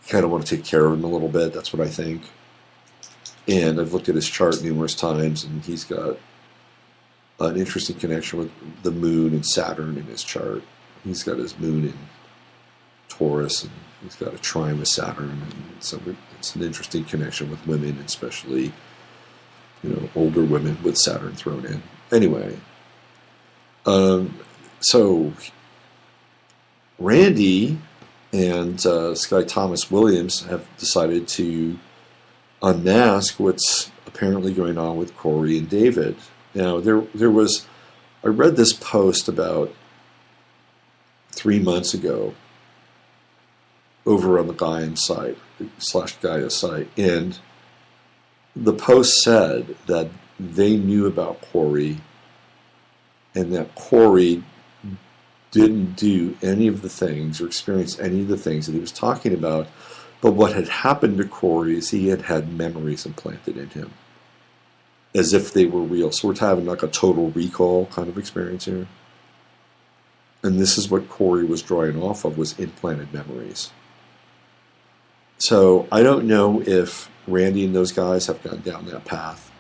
Kind of want to take care of him a little bit. That's what I think. And I've looked at his chart numerous times, and he's got an interesting connection with the moon and Saturn in his chart. He's got his moon in Taurus, and he's got a trine with Saturn, and so it's an interesting connection with women, especially older women with Saturn thrown in. Anyway, so Randy and Sky Thomas Williams have decided to unmask what's apparently going on with Corey and David. Now, I read this post about 3 months ago over on the Gaia site, /Gaia site, and the post said that they knew about Corey and that Corey didn't do any of the things or experience any of the things that he was talking about, but what had happened to Corey is he had memories implanted in him as if they were real. So we're having like a total recall kind of experience here. And this is what Corey was drawing off of, was implanted memories. So I don't know if Randy and those guys have gone down that path.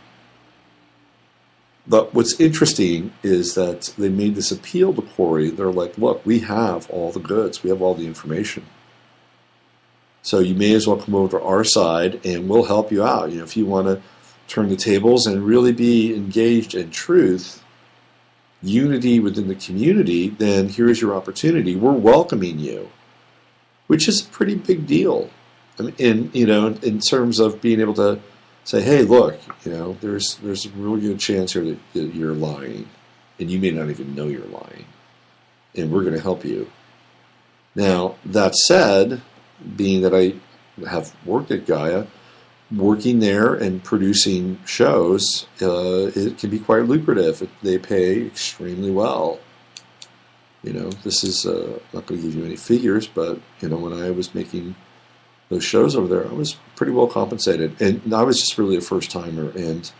But what's interesting is that they made this appeal to Corey. They're like, look, we have all the goods. We have all the information. So you may as well come over to our side and we'll help you out. If you want to turn the tables and really be engaged in truth, unity within the community, then here's your opportunity. We're welcoming you, which is a pretty big deal. I mean, in terms of being able to say, hey, look, there's a really good chance here that you're lying, and you may not even know you're lying, and we're going to help you. Now, that said, being that I have worked at Gaia, working there and producing shows, it can be quite lucrative. They pay extremely well. This is not going to give you any figures, but when I was making those shows over there, I was pretty well compensated, and I was just really a first timer. And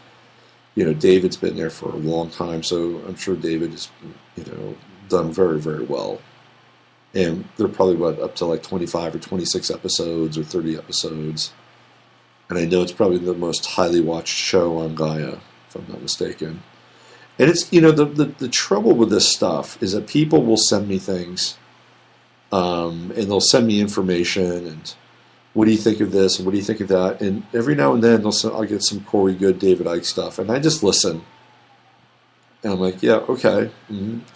David's been there for a long time, so I'm sure David has done very, very well. And they're probably up to like 25 or 26 episodes or 30 episodes. And I know it's probably the most highly watched show on Gaia, if I'm not mistaken. And it's, the trouble with this stuff is that people will send me things, and they'll send me information, and what do you think of this, and what do you think of that? And every now and then I'll get some Corey Good, David Icke stuff, and I just listen. And I'm like, yeah, okay,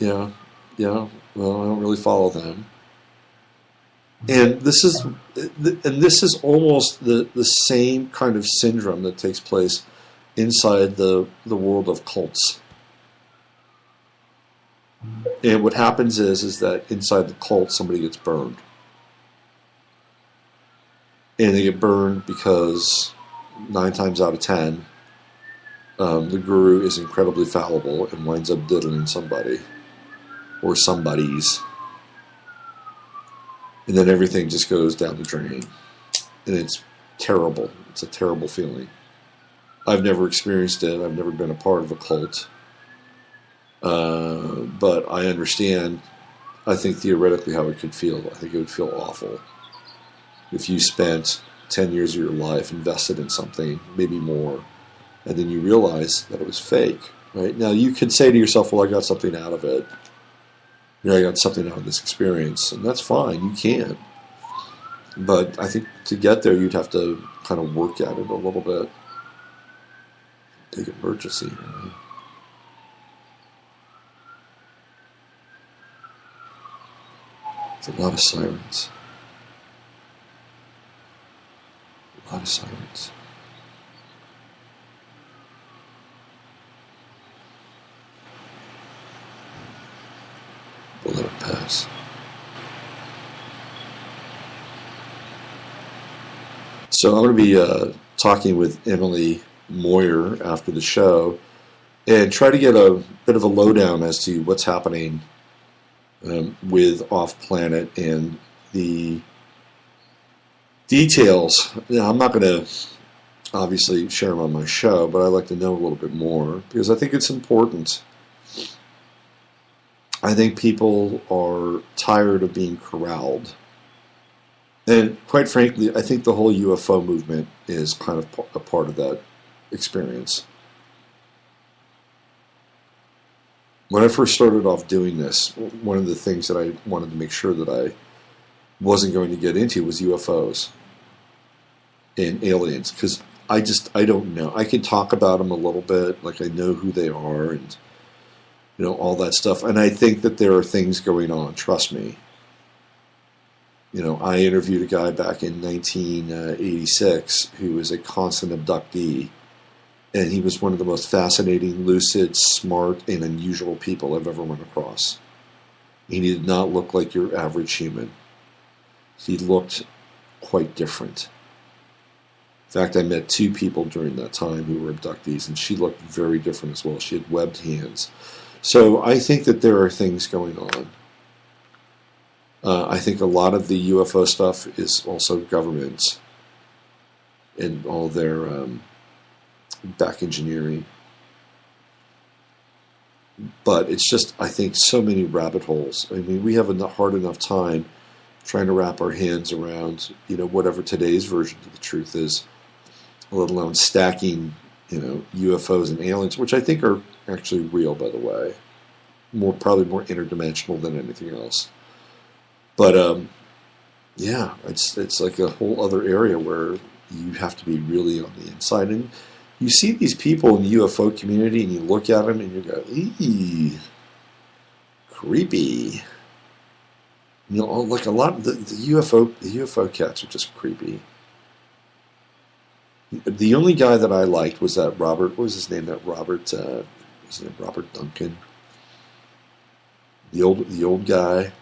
yeah, well, I don't really follow them. And this is almost the same kind of syndrome that takes place inside the world of cults. And what happens is that inside the cult, somebody gets burned. And they get burned because 9 times out of 10, the guru is incredibly fallible and winds up diddling somebody or somebody's. And then everything just goes down the drain. And it's terrible. It's a terrible feeling. I've never experienced it. I've never been a part of a cult. But I understand, I think theoretically how it could feel. I think it would feel awful if you spent 10 years of your life invested in something, maybe more, and then you realize that it was fake, right? Now, you could say to yourself, well, I got something out of it. I got something out of this experience, and that's fine. You can. But I think to get there, you'd have to kind of work at it a little bit. Big emergency, right? It's a lot of sirens. A lot of sirens. We'll let it pass. So I'm going to be talking with Emily Moyer after the show and try to get a bit of a lowdown as to what's happening with Off-Planet and the details. Now, I'm not going to obviously share them on my show, but I'd like to know a little bit more because I think it's important. I think people are tired of being corralled. And quite frankly, I think the whole UFO movement is kind of a part of that experience. When I first started off doing this, one of the things that I wanted to make sure that I wasn't going to get into was UFOs and aliens, because I don't know. I can talk about them a little bit, like I know who they are and all that stuff. And I think that there are things going on, trust me. I interviewed a guy back in 1986 who was a constant abductee, and he was one of the most fascinating, lucid, smart, and unusual people I've ever run across. He did not look like your average human. He looked quite different. In fact, I met 2 people during that time who were abductees, and she looked very different as well. She had webbed hands. So I think that there are things going on. I think a lot of the UFO stuff is also governments and all their back engineering. But it's just, I think, so many rabbit holes. I mean, we have a hard enough time trying to wrap our hands around, whatever today's version of the truth is, let alone stacking, UFOs and aliens, which I think are actually real, by the way. Probably more interdimensional than anything else. But, yeah, it's like a whole other area where you have to be really on the inside. And you see these people in the UFO community and you look at them and you go, eee, creepy. Like a lot of the UFO cats are just creepy. The only guy that I liked was that Robert, what was his name? That Robert, was it Robert Duncan? The old guy.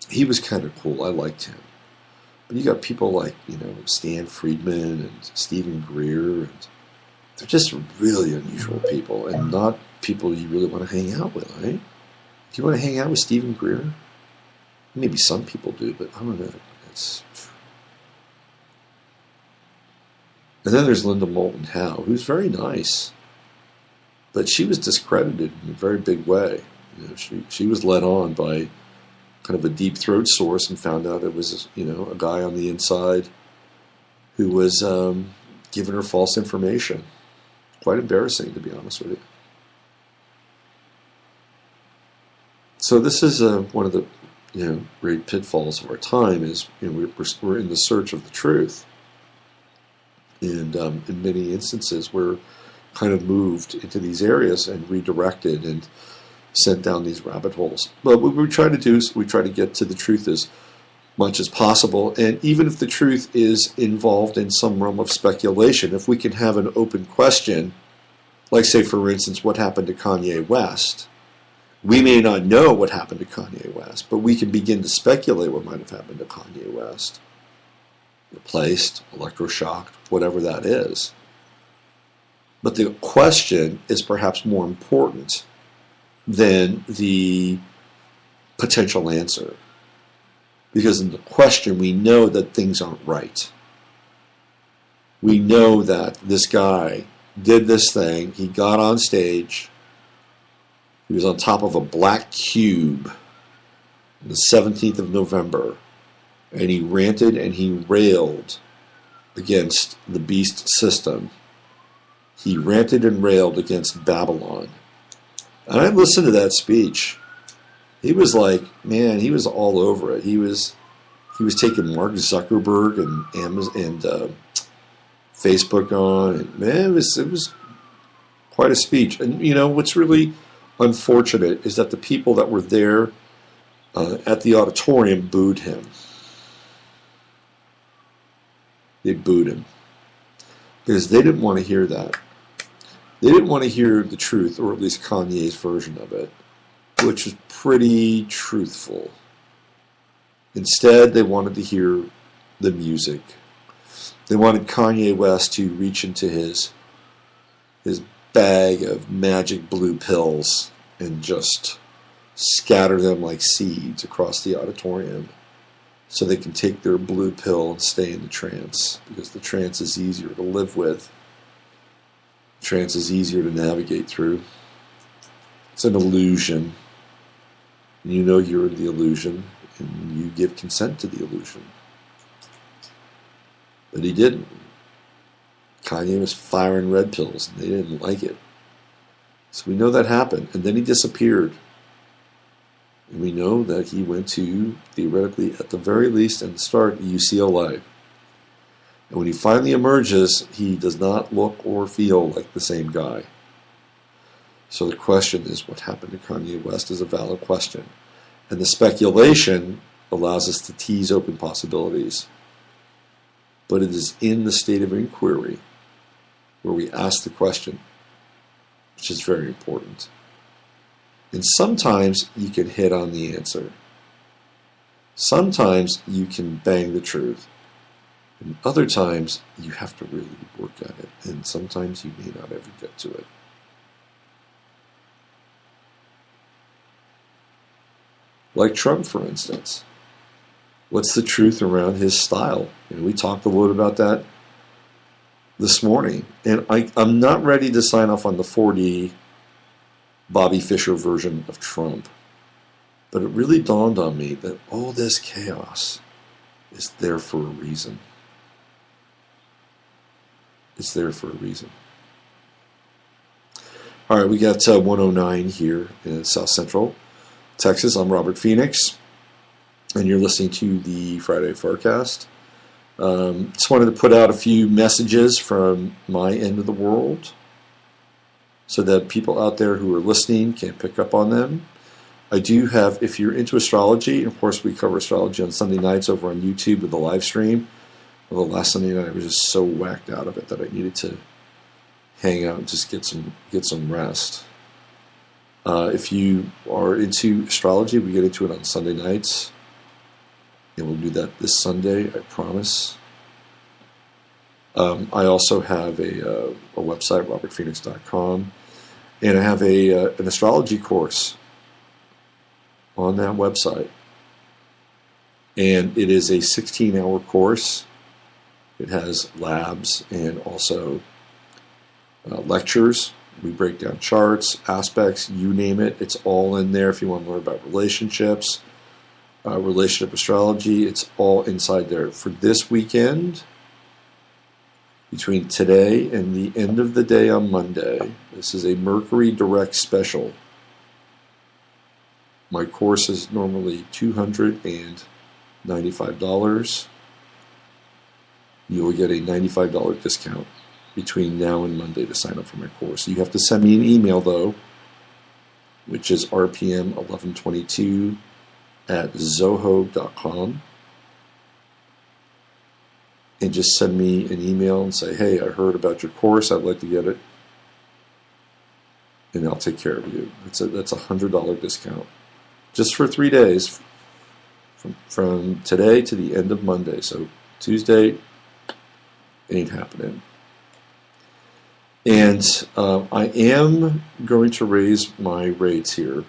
He was kind of cool. I liked him. But you got people like, Stan Friedman and Stephen Greer, and they're just really unusual people and not people you really want to hang out with, right? Do you want to hang out with Stephen Greer? Maybe some people do, but I don't know. And then there's Linda Moulton Howe, who's very nice, but she was discredited in a very big way. She was led on by kind of a deep throat source and found out it was, a guy on the inside who was giving her false information. Quite embarrassing, to be honest with you. So this is one of the great pitfalls of our time is we're in the search of the truth, and in many instances we're kind of moved into these areas and redirected and sent down these rabbit holes. But what we try to do is we try to get to the truth is much as possible. And even if the truth is involved in some realm of speculation, if we can have an open question, like say for instance, what happened to Kanye West? We may not know what happened to Kanye West, but we can begin to speculate what might have happened to Kanye West. Replaced, electroshocked, whatever that is. But the question is perhaps more important than the potential answer. Because in the question, we know that things aren't right. We know that this guy did this thing. He got on stage. He was on top of a black cube on the 17th of November. And he ranted and he railed against the beast system. He ranted and railed against Babylon. And I listened to that speech. He was like, man, he was all over it. He was taking Mark Zuckerberg and Amazon and Facebook on, and man, it was quite a speech. And you know what's really unfortunate is that the people that were there at the auditorium booed him. They booed him because they didn't want to hear that. They didn't want to hear the truth, or at least Kanye's version of it, which was pretty truthful. Instead, they wanted to hear the music. They wanted Kanye West to reach into his bag of magic blue pills and just scatter them like seeds across the auditorium so they can take their blue pill and stay in the trance, because the trance is easier to live with. Trance is easier to navigate through. It's an illusion. You know you're in the illusion, and you give consent to the illusion. But he didn't. Kanye was firing red pills, and they didn't like it. So we know that happened, and then he disappeared. And we know that he went to, theoretically, at the very least, and the start, UCLA. And when he finally emerges, he does not look or feel like the same guy. So the question is, what happened to Kanye West is a valid question. And the speculation allows us to tease open possibilities. But it is in the state of inquiry where we ask the question, which is very important. And sometimes you can hit on the answer. Sometimes you can bang the truth. And other times, you have to really work at it. And sometimes you may not ever get to it. Like Trump, for instance. What's the truth around his style? And we talked a little about that this morning. And I'm not ready to sign off on the 4D Bobby Fischer version of Trump. But it really dawned on me that all this chaos is there for a reason. It's there for a reason. All right, we got 109 here in South Central Texas. I'm Robert Phoenix, and you're listening to the Friday FARcast. Just wanted to put out a few messages from my end of the world so that people out there who are listening can pick up on them. I do have, if you're into astrology, of course we cover astrology on Sunday nights over on YouTube with the live stream. Well, the last Sunday night I was just so whacked out of it that I needed to hang out and just get some rest. If you are into astrology, we get into it on Sunday nights. And we'll do that this Sunday, I promise. I also have a website, robertphoenix.com. And I have an astrology course on that website. And it is a 16-hour course. It has labs and also lectures. We break down charts, aspects, you name it. It's all in there. If you want to learn about relationships, relationship astrology, it's all inside there. For this weekend, between today and the end of the day on Monday, this is a Mercury Direct special. My course is normally $295. You will get a $95 discount between now and Monday to sign up for my course. You have to send me an email, though, which is rpm1122@zoho.com. and just send me an email and say, hey, I heard about your course, I'd like to get it, and I'll take care of you. That's a $100 discount. Just for 3 days, from today to the end of Monday. So Tuesday ain't happening. And I am going to raise my rates here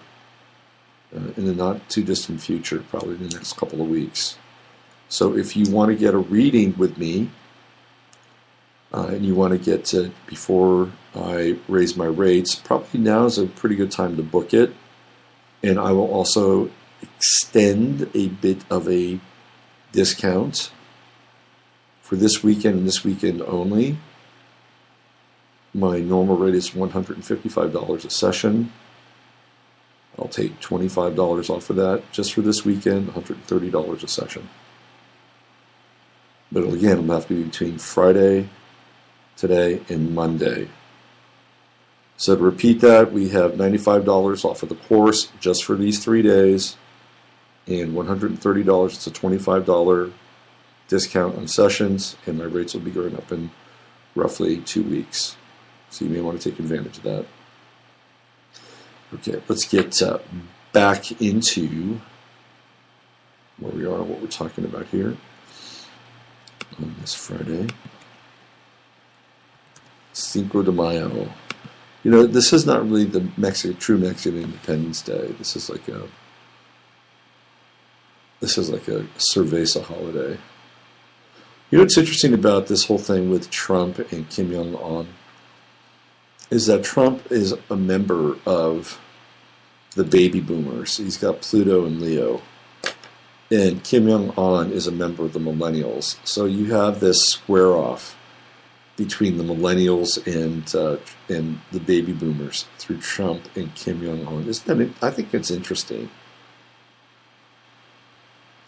in the not too distant future, probably in the next couple of weeks. So if you want to get a reading with me, and you want to get to before I raise my rates, probably now is a pretty good time to book it. And I will also extend a bit of a discount for this weekend and this weekend only. My normal rate is $155 a session. I'll take $25 off of that just for this weekend, $130 a session. But again, it'll have to be between Friday, today, and Monday. So to repeat that, we have $95 off of the course just for these 3 days, and $130, it's a $25 discount on sessions, and my rates will be going up in roughly 2 weeks. So you may want to take advantage of that. Okay, let's get back into where we are, what we're talking about here on this Friday. Cinco de Mayo. You know, this is not really the true Mexican Independence Day. This is like a cerveza holiday. You know what's interesting about this whole thing with Trump and Kim Jong-un is that Trump is a member of the baby boomers. He's got Pluto and Leo. And Kim Jong-un is a member of the millennials. So you have this square off between the millennials and the baby boomers through Trump and Kim Jong-un. I think it's interesting.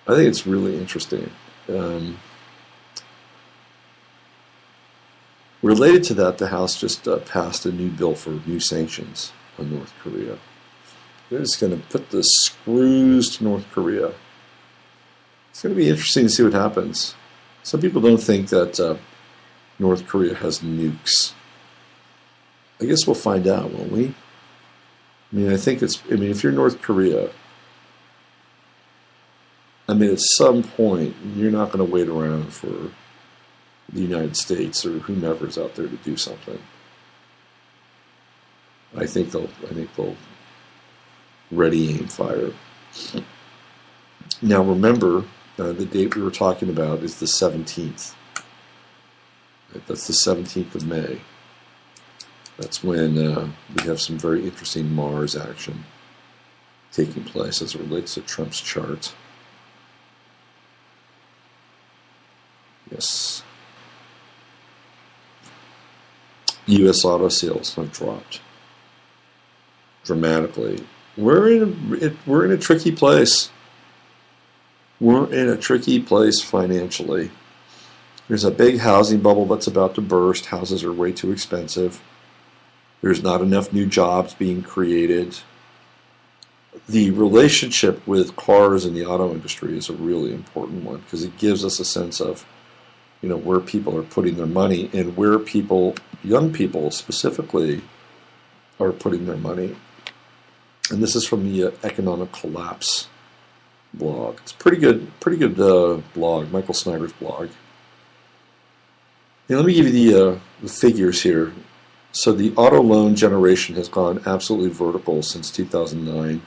I think it's really interesting. Related to that, the House just passed a new bill for new sanctions on North Korea. They're just going to put the screws to North Korea. It's going to be interesting to see what happens. Some people don't think that North Korea has nukes. I guess we'll find out, won't we? If you're North Korea, at some point, you're not going to wait around for the United States or whomever's out there to do something. I think they'll ready, aim, fire. Now remember, the date we were talking about is the 17th. That's the 17th of May. That's when we have some very interesting Mars action taking place as it relates to Trump's chart. Yes. U.S. auto sales have dropped dramatically. We're in a tricky place. We're in a tricky place financially. There's a big housing bubble that's about to burst. Houses are way too expensive. There's not enough new jobs being created. The relationship with cars and the auto industry is a really important one because it gives us a sense of, where people are putting their money and where young people specifically, are putting their money. And this is from the Economic Collapse blog. It's a pretty good blog, Michael Snyder's blog. Let me give you the figures here. So the auto loan generation has gone absolutely vertical since 2009,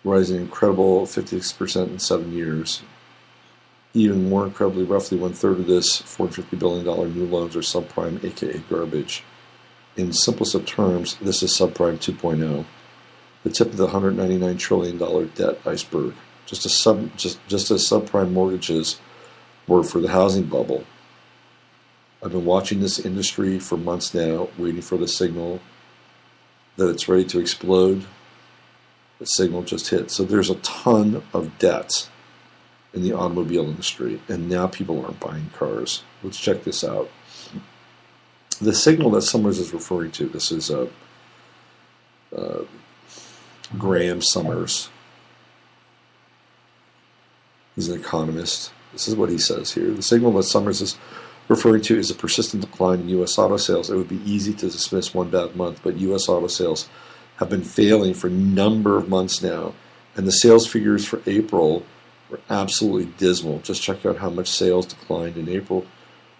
rising an incredible 56% in 7 years. Even more incredibly, roughly one-third of this $450 billion new loans are subprime, aka garbage. In simplest of terms, this is subprime 2.0, the tip of the $199 trillion debt iceberg, just as subprime mortgages were for the housing bubble. I've been watching this industry for months now, waiting for the signal that it's ready to explode. The signal just hit. So there's a ton of debt in the automobile industry, and now people aren't buying cars. Let's check this out. The signal that Summers is referring to, this is Graham Summers. He's an economist. This is what he says here. The signal that Summers is referring to is a persistent decline in U.S. auto sales. It would be easy to dismiss one bad month, but U.S. auto sales have been failing for a number of months now, and the sales figures for April were absolutely dismal. Just check out how much sales declined in April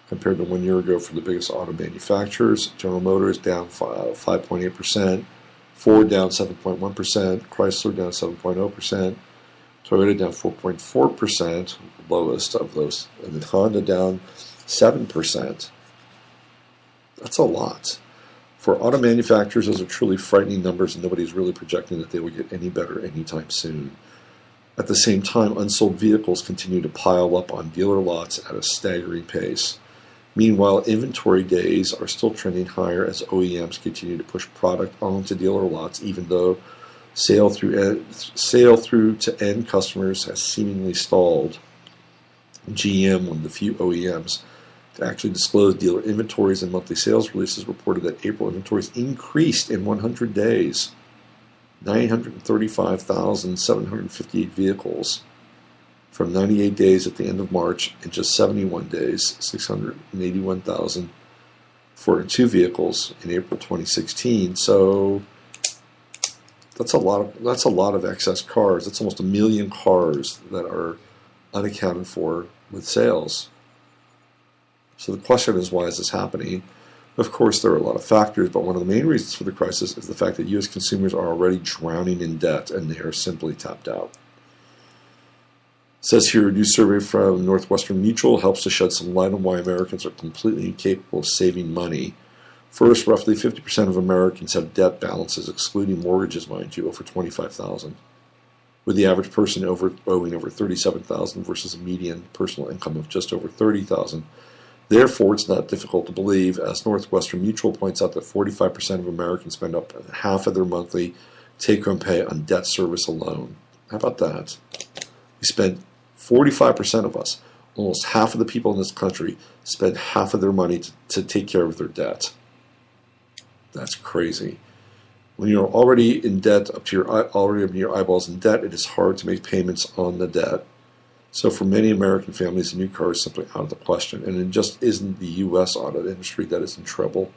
compared to 1 year ago for the biggest auto manufacturers. General Motors down 5.8%, Ford down 7.1%, Chrysler down 7.0%, Toyota down 4.4%, the lowest of those, and then Honda down 7%. That's a lot. For auto manufacturers, those are truly frightening numbers, and nobody's really projecting that they will get any better anytime soon. At the same time, unsold vehicles continue to pile up on dealer lots at a staggering pace. Meanwhile, inventory days are still trending higher as OEMs continue to push product onto dealer lots, even though sale through to end customers has seemingly stalled. GM, one of the few OEMs to actually disclose dealer inventories and monthly sales releases, reported that April inventories increased in 100 days, 935,758 vehicles, from 98 days at the end of March, and just 71 days, 681,402 vehicles in April 2016. So that's a lot of excess cars. That's almost 1 million cars that are unaccounted for with sales. So the question is, why is this happening? Of course, there are a lot of factors, but one of the main reasons for the crisis is the fact that U.S. consumers are already drowning in debt, and they are simply tapped out. It says here, a new survey from Northwestern Mutual helps to shed some light on why Americans are completely incapable of saving money. First, roughly 50% of Americans have debt balances, excluding mortgages, mind you, over $25,000, with the average person owing over $37,000 versus a median personal income of just over $30,000. Therefore, it's not difficult to believe, as Northwestern Mutual points out, that 45% of Americans spend up half of their monthly take-home pay on debt service alone. How about that? We spend 45% of us, almost half of the people in this country, spend half of their money to take care of their debt. That's crazy. When you're already in debt, up to your eyeballs in debt, it is hard to make payments on the debt. So for many American families, a new car is simply out of the question. And it just isn't the U.S. auto industry that is in trouble.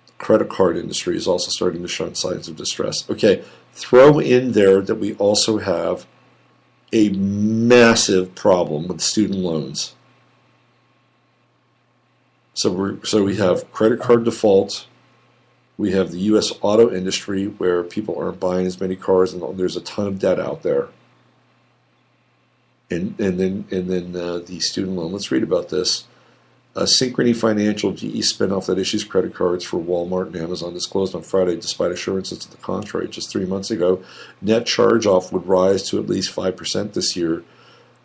The credit card industry is also starting to show signs of distress. Okay, throw in there that we also have a massive problem with student loans. So we have credit card default. We have the U.S. auto industry where people aren't buying as many cars, and there's a ton of debt out there. And then the student loan. Let's read about this. Synchrony Financial, GE spinoff that issues credit cards for Walmart and Amazon, disclosed on Friday, despite assurances to the contrary just 3 months ago, net charge-off would rise to at least 5% this year.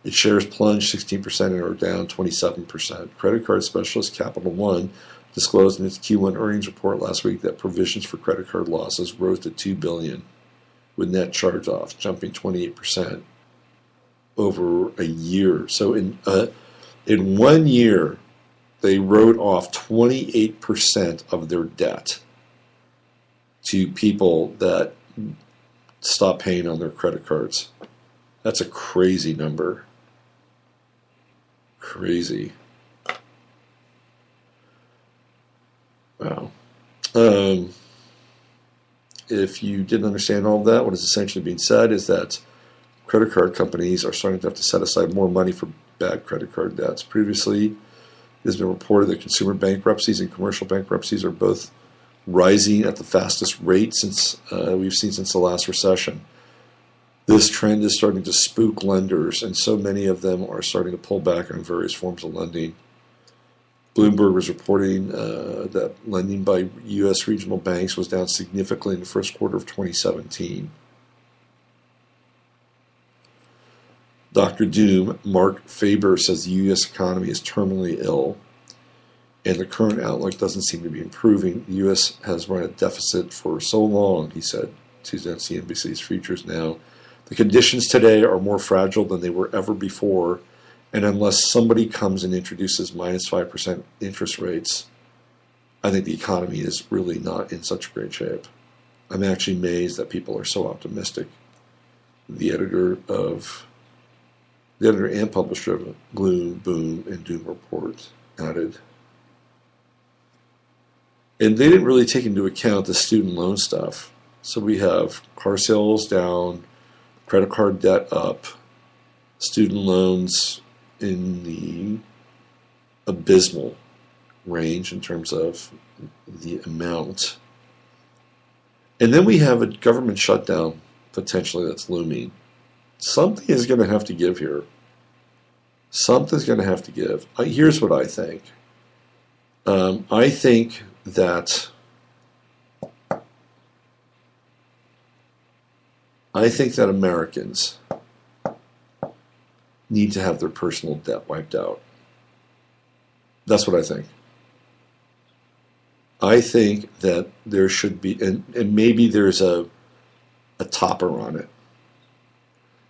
Its shares plunged 16% and are down 27%. Credit card specialist Capital One disclosed in its Q1 earnings report last week that provisions for credit card losses rose to $2 billion, with net charge-offs jumping 28%. Over a year. So in 1 year, they wrote off 28% of their debt to people that stopped paying on their credit cards. That's a crazy number. Crazy. Wow. If you didn't understand all of that, what is essentially being said is that credit card companies are starting to have to set aside more money for bad credit card debts. Previously, it has been reported that consumer bankruptcies and commercial bankruptcies are both rising at the fastest rate we've seen since the last recession. This trend is starting to spook lenders, and so many of them are starting to pull back on various forms of lending. Bloomberg was reporting that lending by U.S. regional banks was down significantly in the first quarter of 2017. Dr. Doom, Mark Faber, says the U.S. economy is terminally ill, and the current outlook doesn't seem to be improving. The U.S. has run a deficit for so long, he said Tuesday on CNBC's Futures Now. The conditions today are more fragile than they were ever before, and unless somebody comes and introduces minus 5% interest rates, I think the economy is really not in such great shape. I'm actually amazed that people are so optimistic. The editor of The editor and publisher of Gloom, Boom, and Doom Report added. And they didn't really take into account the student loan stuff. So we have car sales down, credit card debt up, student loans in the abysmal range in terms of the amount. And then we have a government shutdown potentially that's looming. Something is going to have to give here. Something's going to have to give. Here's what I think. I think that Americans need to have their personal debt wiped out. That's what I think. I think that there should be, and maybe there's a topper on it.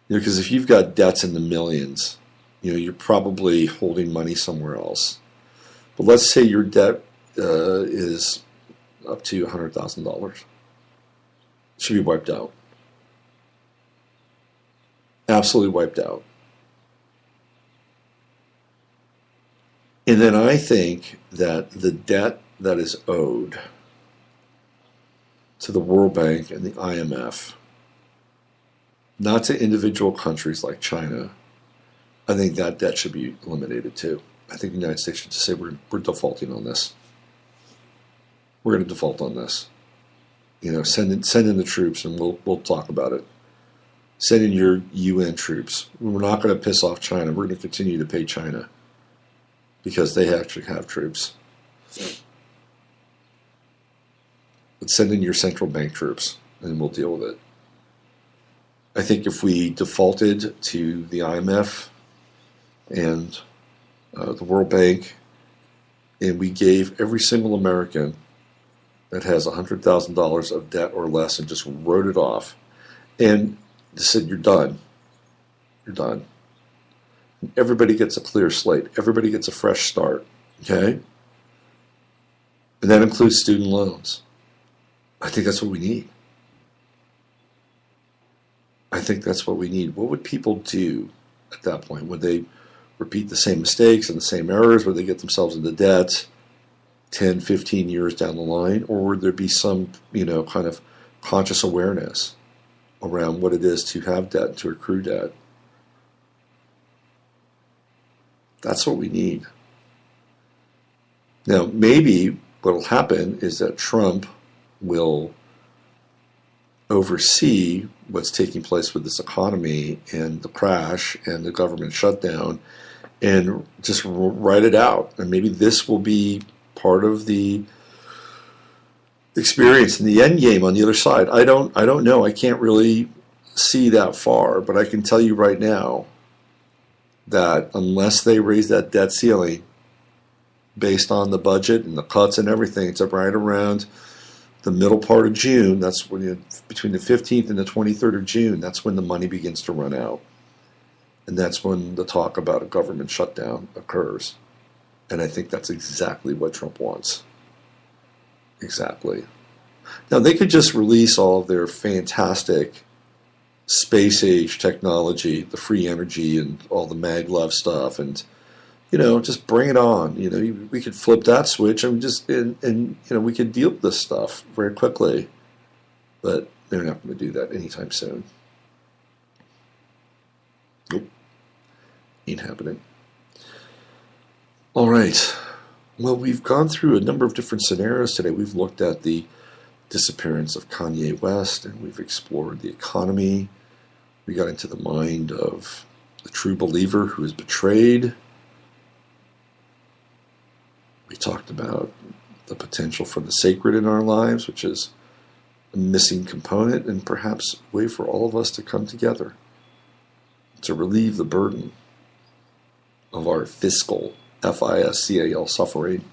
Because if you've got debts in the millions, you're probably holding money somewhere else. But let's say your debt is up to $100,000. It should be wiped out. Absolutely wiped out. And then I think that the debt that is owed to the World Bank and the IMF, not to individual countries like China, I think that debt should be eliminated too. I think the United States should just say we're defaulting on this. We're going to default on this. Send in the troops and we'll talk about it. Send in your UN troops. We're not going to piss off China. We're going to continue to pay China because they actually have troops. But send in your central bank troops and we'll deal with it. I think if we defaulted to the IMF and the World Bank, and we gave every single American that has $100,000 of debt or less and just wrote it off, and just said, you're done. You're done. And everybody gets a clear slate. Everybody gets a fresh start. Okay? And that includes student loans. I think that's what we need. I think that's what we need. What would people do at that point? Would they repeat the same mistakes and the same errors? Would they get themselves into debt 10, 15 years down the line? Or would there be some, kind of conscious awareness around what it is to have debt, to accrue debt? That's what we need. Now, maybe what will happen is that Trump will oversee what's taking place with this economy and the crash and the government shutdown and just write it out. And maybe this will be part of the experience in the end game on the other side. I don't know. I can't really see that far, but I can tell you right now that unless they raise that debt ceiling based on the budget and the cuts and everything, it's up right around the middle part of June. That's when between the 15th and the 23rd of June, that's when the money begins to run out. And that's when the talk about a government shutdown occurs. And I think that's exactly what Trump wants. Exactly. Now, they could just release all of their fantastic space age technology, the free energy and all the maglev stuff, and just bring it on. We could flip that switch and we could deal with this stuff very quickly. But they're not going to do that anytime soon. Nope. Ain't happening. All right. Well, we've gone through a number of different scenarios today. We've looked at the disappearance of Kanye West, and we've explored the economy. We got into the mind of the true believer who is betrayed. We talked about the potential for the sacred in our lives, which is a missing component, and perhaps a way for all of us to come together to relieve the burden of our fiscal, FISCAL, suffering.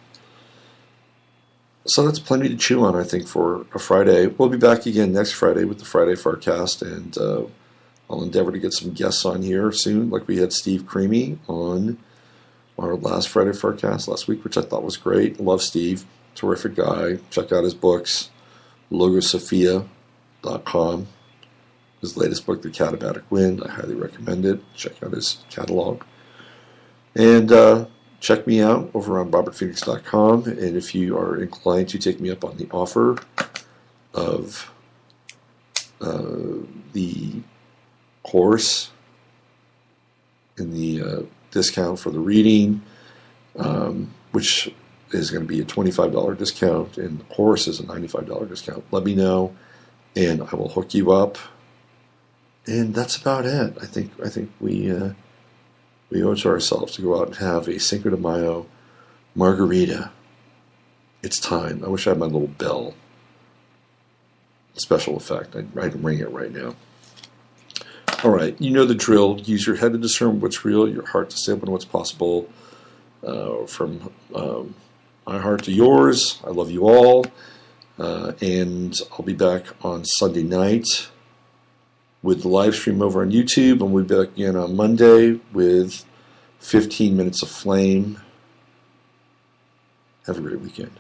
So that's plenty to chew on, I think, for a Friday. We'll be back again next Friday with the Friday FARcast, and I'll endeavor to get some guests on here soon, like we had Steve Creamy on our last Friday FARcast last week, which I thought was great. Love Steve. Terrific guy. Check out his books, logosophia.com. his latest book, The Catabatic Wind. I highly recommend it. Check out his catalog. And check me out over on robertphoenix.com. And if you are inclined to take me up on the offer of the course and the discount for the reading, which is going to be a $25 discount, and the course is a $95 discount, let me know, and I will hook you up. And that's about it. I think we owe it to ourselves to go out and have a Cinco de Mayo margarita. It's time. I wish I had my little bell. Special effect. I can ring it right now. All right, you know the drill. Use your head to discern what's real, your heart to stay open to what's possible. From my heart to yours, I love you all. And I'll be back on Sunday night with the live stream over on YouTube, and we'll be back again on Monday with 15 Minutes of Flame. Have a great weekend.